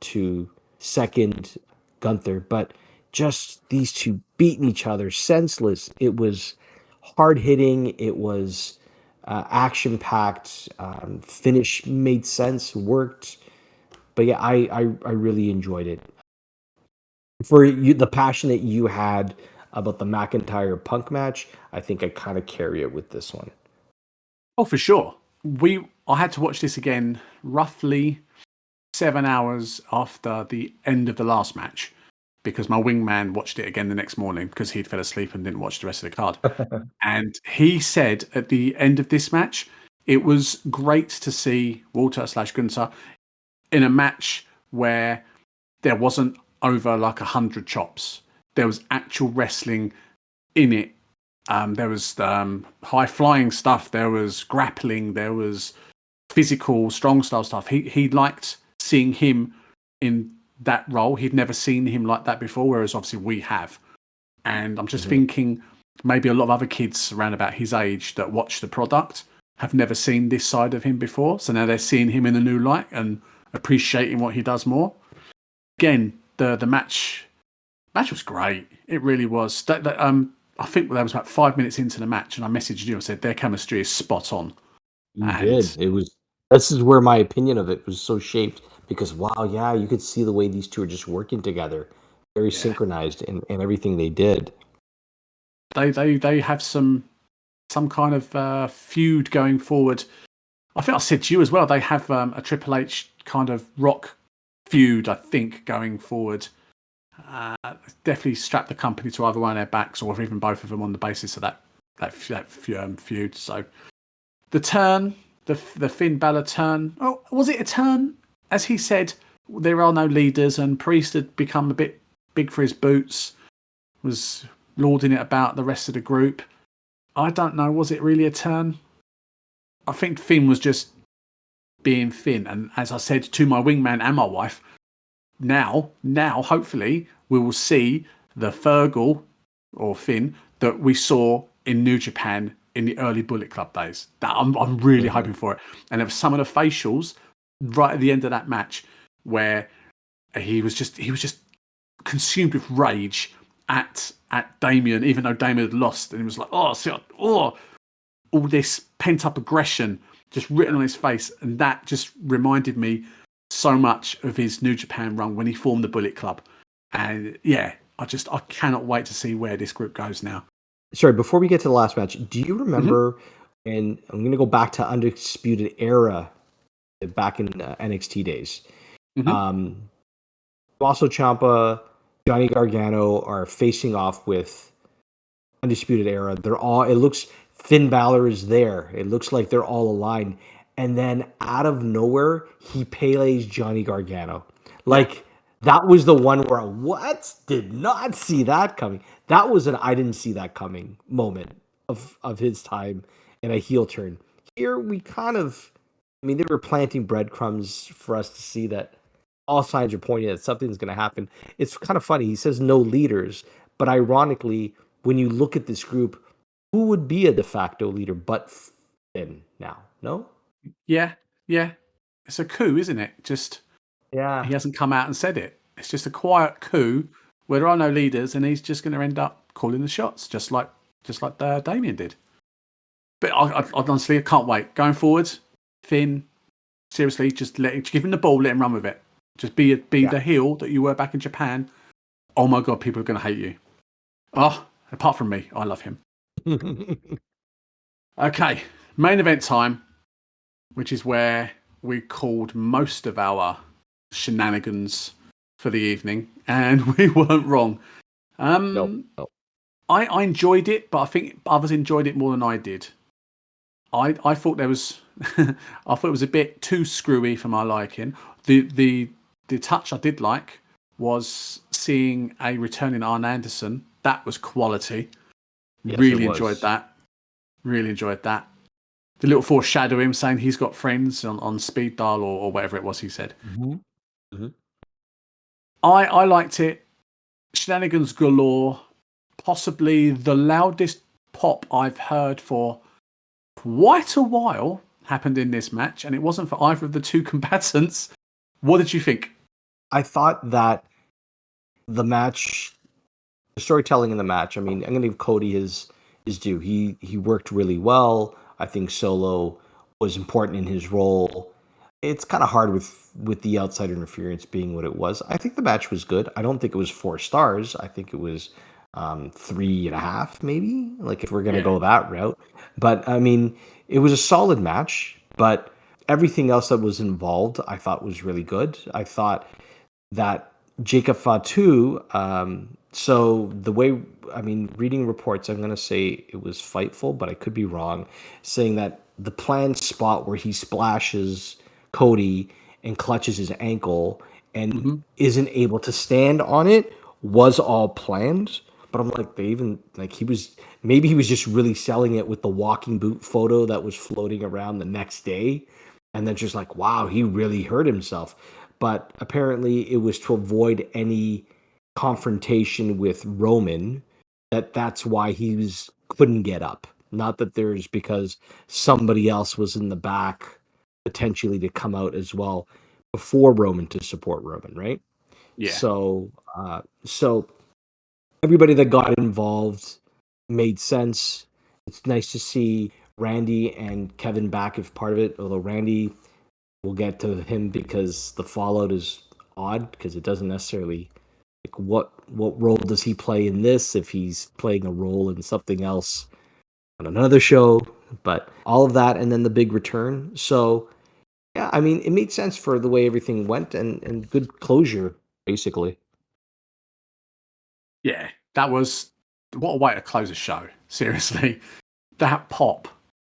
to second Gunther, but just these two beating each other senseless. It was hard hitting. It was action packed. Finish made sense, worked. But yeah, I really enjoyed it. For you, the passion that you had about the McIntyre Punk match, I think I kind of carry it with this one. Oh, for sure. I had to watch this again roughly 7 hours after the end of the last match because my wingman watched it again the next morning because he'd fell asleep and didn't watch the rest of the card. And he said at the end of this match, it was great to see Walter / Gunther in a match where there wasn't over like 100 chops. There was actual wrestling in it. There was high flying stuff. There was grappling. There was physical, strong style stuff. He liked seeing him in that role. He'd never seen him like that before, whereas obviously we have. And I'm just thinking maybe a lot of other kids around about his age that watch the product have never seen this side of him before. So now they're seeing him in a new light and appreciating what he does more. Again, the match was great. It really was. I think there was about 5 minutes into the match, and I messaged you and said their chemistry is spot on. You did. It was. This is where my opinion of it was so shaped because wow, yeah, you could see the way these two are just working together. very synchronized in everything they did. They have some kind of feud going forward. I think I said to you as well. They have a Triple H kind of Rock feud, I think, going forward. Definitely strap the company to either one of their backs, or even both of them, on the basis of that feud. So the turn, the Finn Balor turn. Oh, was it a turn? As he said, there are no leaders, and Priest had become a bit big for his boots. Was lording it about the rest of the group. I don't know. Was it really a turn? I think Finn was just being Finn, and as I said to my wingman and my wife, now, hopefully, we will see the Fergal or Finn that we saw in New Japan in the early Bullet Club days. That I'm really hoping for it. And there were some of the facials right at the end of that match where he was just consumed with rage at Damien, even though Damien had lost, and he was like, all this pent up aggression just written on his face, and that just reminded me so much of his New Japan run when he formed the Bullet Club. And yeah, I cannot wait to see where this group goes now. Sorry, before we get to the last match, do you remember? And I'm going to go back to Undisputed Era, back in NXT days. Tommaso Ciampa, Johnny Gargano are facing off with Undisputed Era. It looks, Finn Balor is there. It looks like they're all aligned. And then out of nowhere, he Pele's Johnny Gargano. That was the one where did not see that coming. That was an I didn't see that coming moment of his time in a heel turn. Here we they were planting breadcrumbs for us to see that all signs are pointing that something's going to happen. It's kind of funny. He says no leaders, but ironically, when you look at this group, who would be a de facto leader but Finn now? No? Yeah. It's a coup, isn't it? He hasn't come out and said it. It's just a quiet coup where there are no leaders, and he's just going to end up calling the shots, just like Damien did. But I honestly, I can't wait. Going forward, Finn, seriously, just give him the ball, let him run with it. Just be the heel that you were back in Japan. Oh my God, people are going to hate you. Oh, apart from me, I love him. Okay, main event time, which is where we called most of our shenanigans for the evening, and we weren't wrong. No. I enjoyed it, but I think others enjoyed it more than I did. I thought there was, I thought it was a bit too screwy for my liking. The touch I did like was seeing a returning Arn Anderson. That was quality. Yes, really enjoyed that. Really enjoyed that. The little foreshadowing saying he's got friends on speed dial or whatever it was he said. I liked it. Shenanigans galore. Possibly the loudest pop I've heard for quite a while happened in this match, and it wasn't for either of the two combatants. What did you think? I thought that the storytelling in the match, I'm going to give Cody his due. He worked really well. I think Solo was important in his role. It's kind of hard with the outside interference being what it was. I think the match was good. I don't think it was 4 stars. I think it was 3.5, maybe, like if we're going to go that route. But it was a solid match, but everything else that was involved, I thought was really good. I thought that Jacob Fatu, so the way, reading reports, I'm going to say it was Fightful, but I could be wrong, saying that the planned spot where he splashes Cody and clutches his ankle and isn't able to stand on it was all planned. But I'm like, he was just really selling it with the walking boot photo that was floating around the next day. And then just like, wow, he really hurt himself. But apparently it was to avoid any confrontation with Roman. That's why couldn't get up. Not that there's because somebody else was in the back potentially to come out as well before Roman to support Roman, right? Yeah. So everybody that got involved made sense. It's nice to see Randy and Kevin back as part of it, although Randy, we'll get to him because the fallout is odd because it doesn't necessarily like what role does he play in this? If he's playing a role in something else on another show, but all of that, and then the big return. So yeah, I mean, it made sense for the way everything went, and good closure, basically. Yeah, that was what a way to close a show. Seriously, that pop.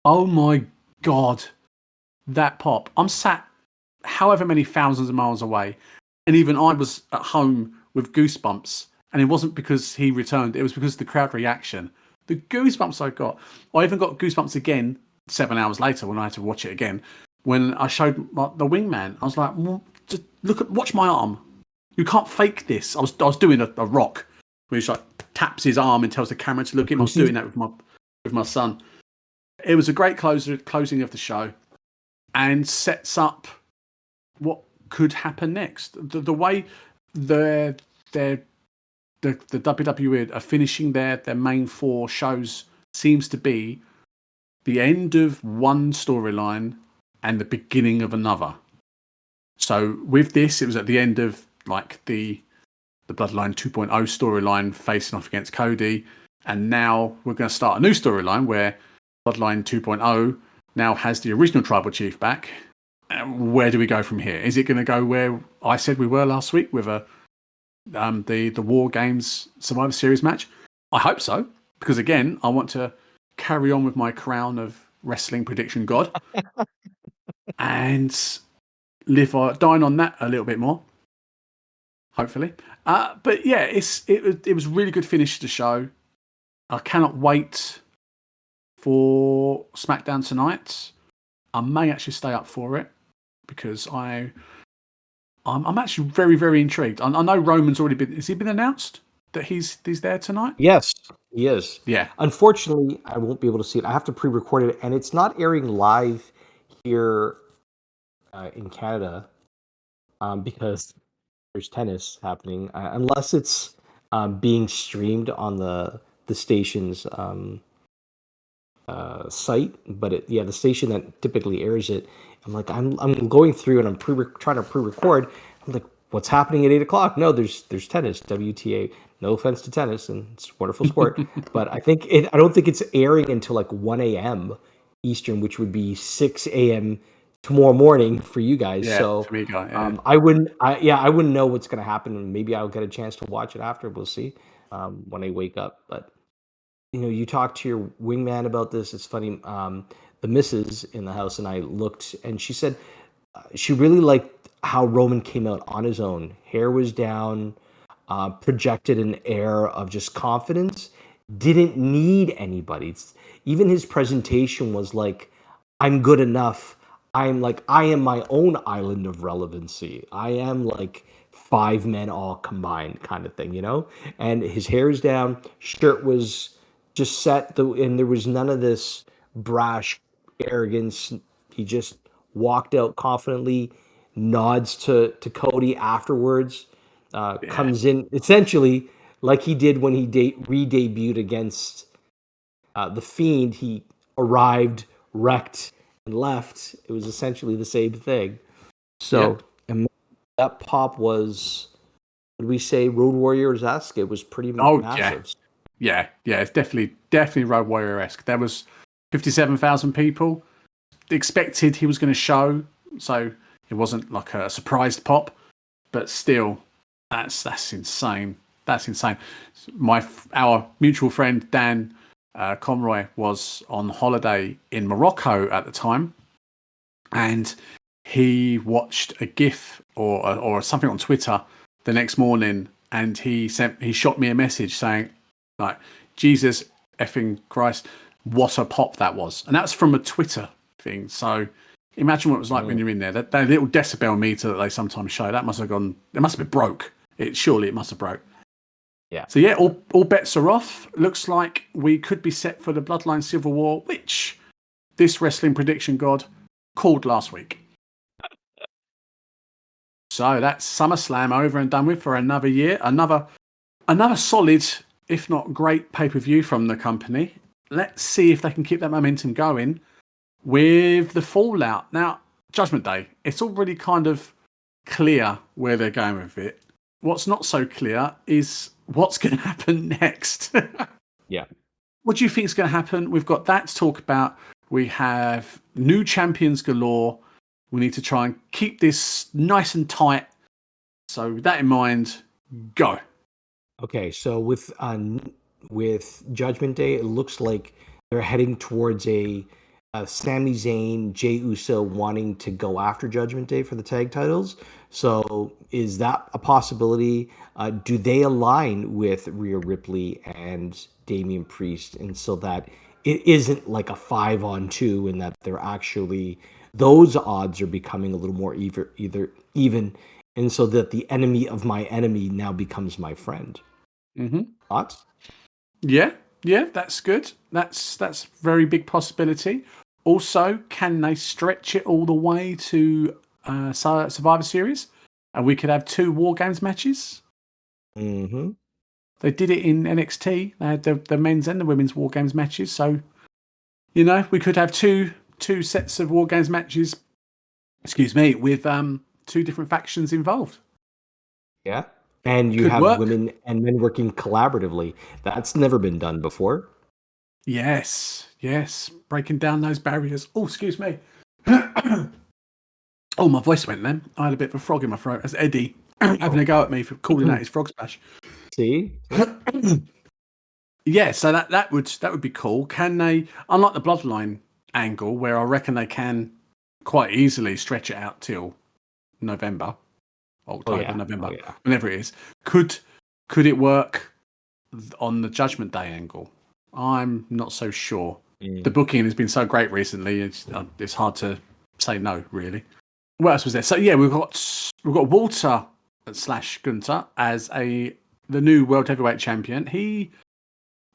Oh my god, that pop. I'm sat however many thousands of miles away, and even I was at home with goosebumps. And it wasn't because he returned; it was because of the crowd reaction. The goosebumps I got. I even got goosebumps again 7 hours later when I had to watch it again. When I showed the wingman, I was like, well, just watch my arm. You can't fake this. I was doing a rock where he like taps his arm and tells the camera to look at him. I was doing that with my son. It was a great closing of the show, and sets up what could happen next. The way the WWE are finishing their main 4 shows seems to be the end of one storyline and the beginning of another. So with this, it was at the end of like the Bloodline 2.0 storyline facing off against Cody, and now we're going to start a new storyline where Bloodline 2.0 now has the original Tribal Chief back. Where do we go from here? Is it going to go where I said we were last week with the War Games Survivor Series match? I hope so, because again, I want to carry on with my crown of wrestling prediction god and live or dine on that a little bit more, hopefully. But yeah, it was a really good finish to the show. I cannot wait for SmackDown tonight. I may actually stay up for it because I'm actually very, very intrigued. I know Roman's already been. Has he been announced that he's there tonight? Yes, he is. Yeah. Unfortunately, I won't be able to see it. I have to pre-record it, and it's not airing live here in Canada because there's tennis happening, unless it's being streamed on the station's site. But the station that typically airs it, I'm going through and I'm trying to pre-record. I'm like, what's happening at 8:00? No, there's tennis. WTA. No offense to tennis, and it's a wonderful sport, but I don't think it's airing until like 1 a.m. Eastern, which would be 6 a.m. tomorrow morning for you guys. Yeah, So for me, yeah. I wouldn't know what's going to happen. Maybe I'll get a chance to watch it after. We'll see when I wake up. But you talk to your wingman about this. It's funny. The missus in the house and I looked, and she said she really liked how Roman came out on his own. Hair was down, projected an air of just confidence. Didn't need anybody. Even his presentation was like, I'm good enough. I am my own island of relevancy. I am like 5 men all combined kind of thing, And his hair's down, shirt was just set, and there was none of this brash arrogance. He just walked out confidently, nods to Cody afterwards, comes in essentially like he did when he re-debuted against the Fiend. He arrived, wrecked, and left. It was essentially the same thing. So, and that pop was, would we say, Road Warriors-esque? It was pretty massive. Yeah, it's definitely Road Warrior-esque. There was 57,000 people. Expected he was going to show, so it wasn't like a surprised pop, but still, that's insane. That's insane. Our mutual friend Dan Conroy was on holiday in Morocco at the time, and he watched a GIF or something on Twitter the next morning, and he shot me a message saying, like, Jesus effing Christ, what a pop that was. And that's from a Twitter thing. So imagine what it was like when you're in there. That little decibel meter that they sometimes show, that must have gone, it must have been broke. Surely it must have broke. Yeah. So yeah, all bets are off. Looks like we could be set for the Bloodline Civil War, which this wrestling prediction god called last week. So that's SummerSlam over and done with for another year. Another solid, if not great, pay-per-view from the company. Let's see if they can keep that momentum going with the Fallout. Now, Judgment Day, it's already kind of clear where they're going with it. what's not so clear is what's going to happen next. Yeah. What do you think is going to happen? We've got that to talk about. We have new champions galore. We need to try and keep this nice and tight. So with that in mind, go. Okay, so with Judgment Day, it looks like they're heading towards a Sami Zayn, Jey Uso wanting to go after Judgment Day for the tag titles. So is that a possibility? Do they align with Rhea Ripley and Damian Priest, and so that it isn't like a 5-on-2, and that they're actually those odds are becoming a little more either even, and so that the enemy of my enemy now becomes my friend. Mm-hmm. Thoughts? Yeah, that's good. That's very big possibility. Also, can they stretch it all the way to Survivor Series, and we could have 2 War Games matches? Mm-hmm. They did it in NXT. They had the men's and the women's War Games matches. So we could have two sets of War Games matches. Excuse me, with 2 different factions involved. Yeah. And you Could have work. women and men working collaboratively. That's never been done before. Yes, breaking down those barriers. Oh, excuse me. Oh, my voice went then. I had a bit of a frog in my throat. That's Eddie having a go at me for calling out his frog splash. See? Yeah, so that would be cool. Can they, unlike the Bloodline angle, where I reckon they can quite easily stretch it out till November, Oh October, yeah. Oh November, yeah. whenever it is. Could it work on the Judgment Day angle? I'm not so sure. The booking has been so great recently; it's hard to say no, really. What else was there? So yeah, we've got Walter / Gunter as the new World Heavyweight Champion.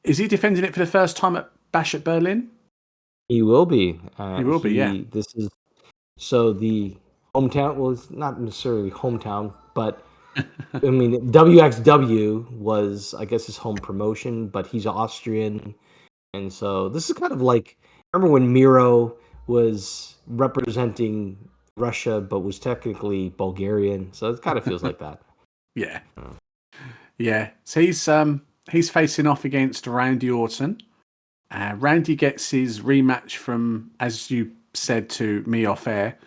Is he defending it for the first time at Bash at Berlin? He will be. He will be, yeah. This is so the hometown. Well, it's not necessarily hometown, but I mean WXW was, I guess, his home promotion. But he's Austrian, and so this is kind of like, remember when Miro was representing Russia, but was technically Bulgarian. So it kind of feels like that. Yeah, yeah. So he's facing off against Randy Orton. Randy gets his rematch from, as you said to me off air,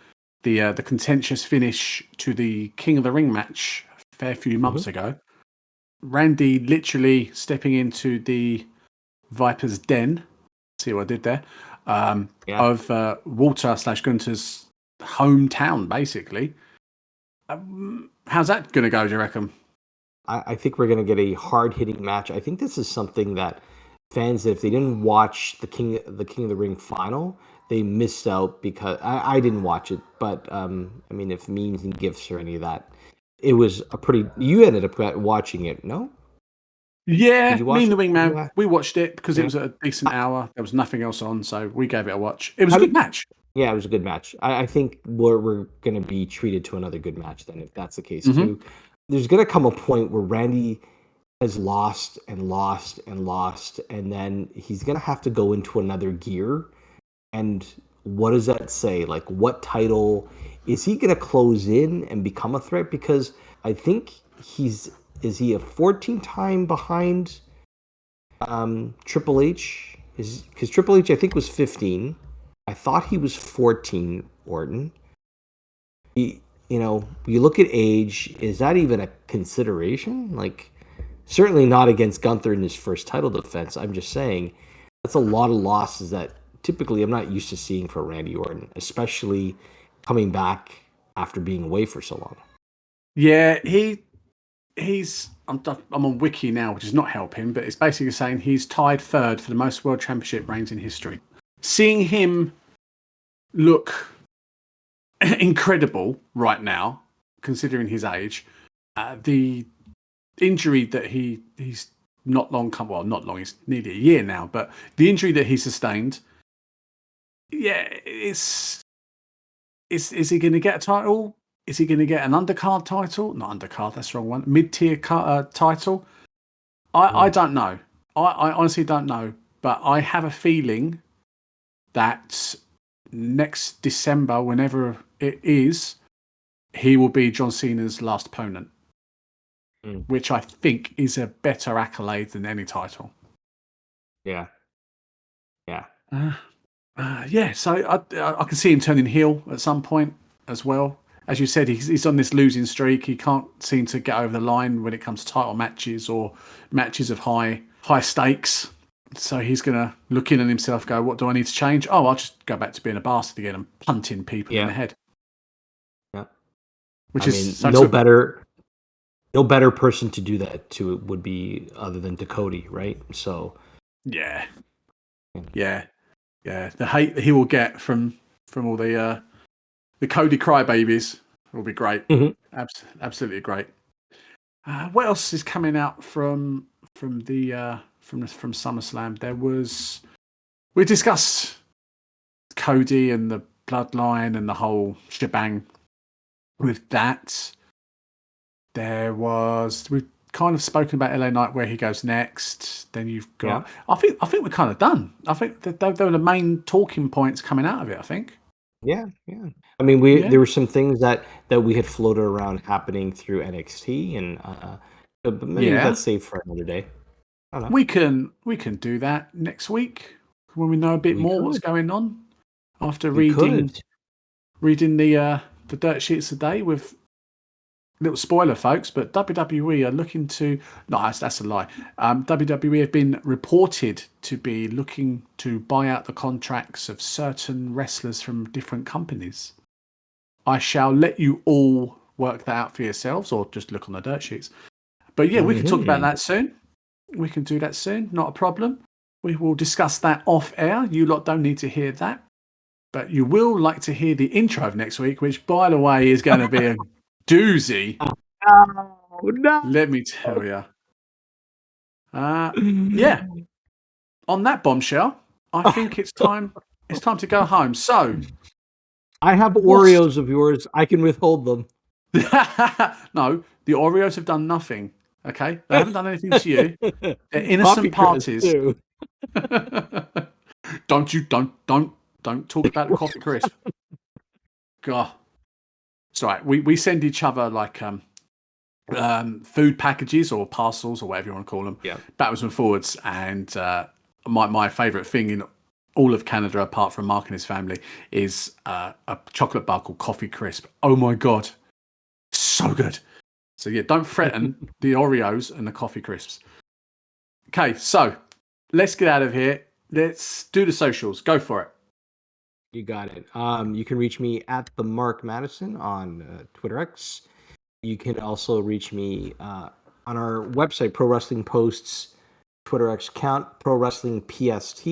the contentious finish to the King of the Ring match a fair few months ago. Randy literally stepping into the Viper's den. See what I did there? Of Walter / Gunter's hometown, basically. How's that going to go, do you reckon? I think we're going to get a hard-hitting match. I think this is something that fans, if they didn't watch the King of the Ring final, they missed out, because I didn't watch it. But I mean, if memes and gifs or any of that, it was a pretty. You ended up watching it, no? Did Yeah, you me watch and the it? Wingman, Yeah. we watched it because it was a decent hour. There was nothing else on, so we gave it a watch. It was a good match. Yeah, it was a good match. I think we're going to be treated to another good match then, if that's the case too. There's going to come a point where Randy has lost and lost and lost, and then he's going to have to go into another gear. And what does that say? Like, what title is he going to close in and become a threat? Because I think is he a 14-time behind Triple H? Because Triple H, I think, was 15. I thought he was 14, Orton. You look at age, is that even a consideration? Like, certainly not against Gunther in his first title defense. I'm just saying that's a lot of losses that typically I'm not used to seeing for Randy Orton, especially coming back after being away for so long. Yeah, he's. I'm on Wiki now, which is not helping, but it's basically saying he's tied third for the most World Championship reigns in history. Seeing him look incredible right now, considering his age, the injury that he's not long, he's nearly a year now, but the injury that he sustained, yeah, is he going to get a title? Is he going to get an undercard title? Not undercard, that's the wrong one. Mid-tier title? I don't know. I honestly don't know, but I have a feeling that next December, whenever it is, he will be John Cena's last opponent. Mm. which I think is a better accolade than any title. Yeah. Yeah. Yeah, so I can see him turning heel at some point as well. As you said, he's on this losing streak. He can't seem to get over the line when it comes to title matches or matches of high stakes. So he's going to look in on himself, go, what do I need to change? Oh, I'll just go back to being a bastard again and punting people in Yeah. the head. Yeah. Which I is mean, so no better person to do that to would be other than Cody, right? So yeah. The hate that he will get from all the Cody crybabies will be great. Mhm. Absolutely great. What else is coming out from SummerSlam? We discussed Cody and the bloodline and the whole shebang with that. We've kind of spoken about LA Knight, where he goes next. Then you've got, I think we're kind of done. I think that they were the main talking points coming out of it. I think. Yeah. I mean, there were some things that we had floated around happening through NXT, and but maybe that's safe for another day. I don't know. We can do that next week when we know a bit more what's going on after reading the dirt sheets today with little spoiler, folks. But WWE are looking to that's a lie. WWE have been reported to be looking to buy out the contracts of certain wrestlers from different companies. I shall let you all work that out for yourselves, or just look on the dirt sheets. But yeah, we can talk about that soon. We can do that soon, not a problem. We will discuss that off air. You lot don't need to hear that. But you will like to hear the intro of next week, which, by the way, is going to be a doozy. Oh, no. Let me tell you. Yeah. On that bombshell, I think it's time to go home. So I have Oreos of yours. I can withhold them. No, the Oreos have done nothing. Okay, they haven't done anything to you. They're innocent parties. Don't talk about the coffee crisp. God, it's all right. We send each other like food packages or parcels or whatever you want to call them, backwards and forwards. And my favourite thing in all of Canada, apart from Mark and his family, is a chocolate bar called Coffee Crisp. Oh my god, so good. So yeah, don't threaten the Oreos and the Coffee Crisps. Okay, so let's get out of here. Let's do the socials. Go for it. You got it. You can reach me at the Mark Madison on Twitter X. You can also reach me on our website, Pro Wrestling Post's Twitter X account, Pro Wrestling PST,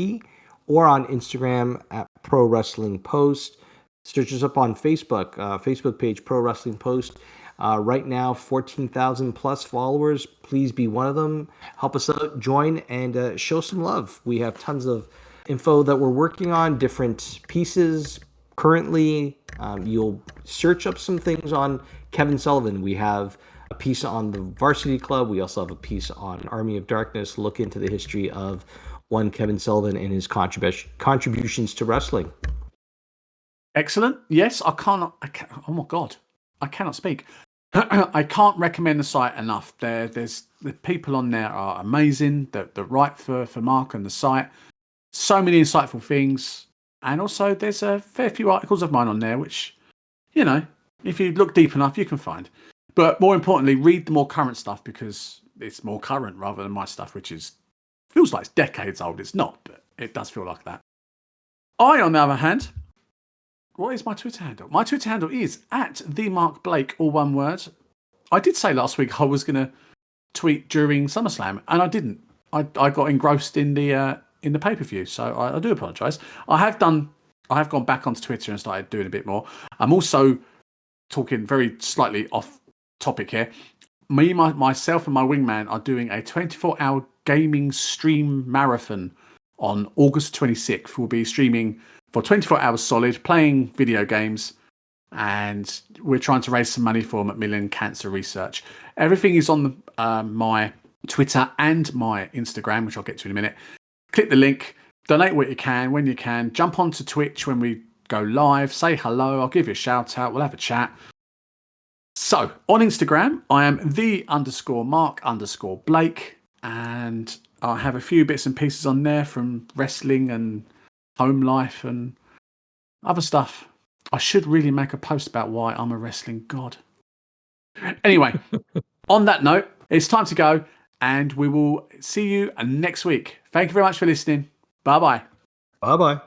or on Instagram at Pro Wrestling Post. Search us up on Facebook, Facebook page Pro Wrestling Post. Right now, 14,000 plus followers. Please be one of them. Help us out, join, and show some love. We have tons of info that we're working on, different pieces currently. You'll search up some things on Kevin Sullivan. We have a piece on the Varsity Club. We also have a piece on Army of Darkness. Look into the history of one Kevin Sullivan and his contributions to wrestling. Excellent. Yes, I can't. Oh my god, I cannot speak. I can't recommend the site enough. There's the people on there are amazing. The write for Mark and the site. So many insightful things, and also there's a fair few articles of mine on there, which, you know, if you look deep enough, you can find. But more importantly, read the more current stuff, because it's more current rather than my stuff, which feels like it's decades old. It's not, but it does feel like that. On the other hand, what is my Twitter handle? My Twitter handle is at @themarkblake, all one word. I did say last week I was going to tweet during SummerSlam, and I didn't. I got engrossed in the pay-per-view, so I do apologise. I have gone back onto Twitter and started doing a bit more. I'm also talking very slightly off topic here. Myself and my wingman are doing a 24-hour gaming stream marathon on August 26th. We'll be streaming for 24 hours solid, playing video games, and we're trying to raise some money for Macmillan Cancer Research. Everything is on my Twitter and my Instagram, which I'll get to in a minute. Click the link, donate what you can, when you can, jump onto Twitch when we go live, say hello, I'll give you a shout out, we'll have a chat. So on Instagram, I am the_Mark_Blake, and I have a few bits and pieces on there from wrestling and home life and other stuff. I should really make a post about why I'm a wrestling god. Anyway, on that note, it's time to go, and we will see you next week. Thank you very much for listening. Bye-bye. Bye-bye.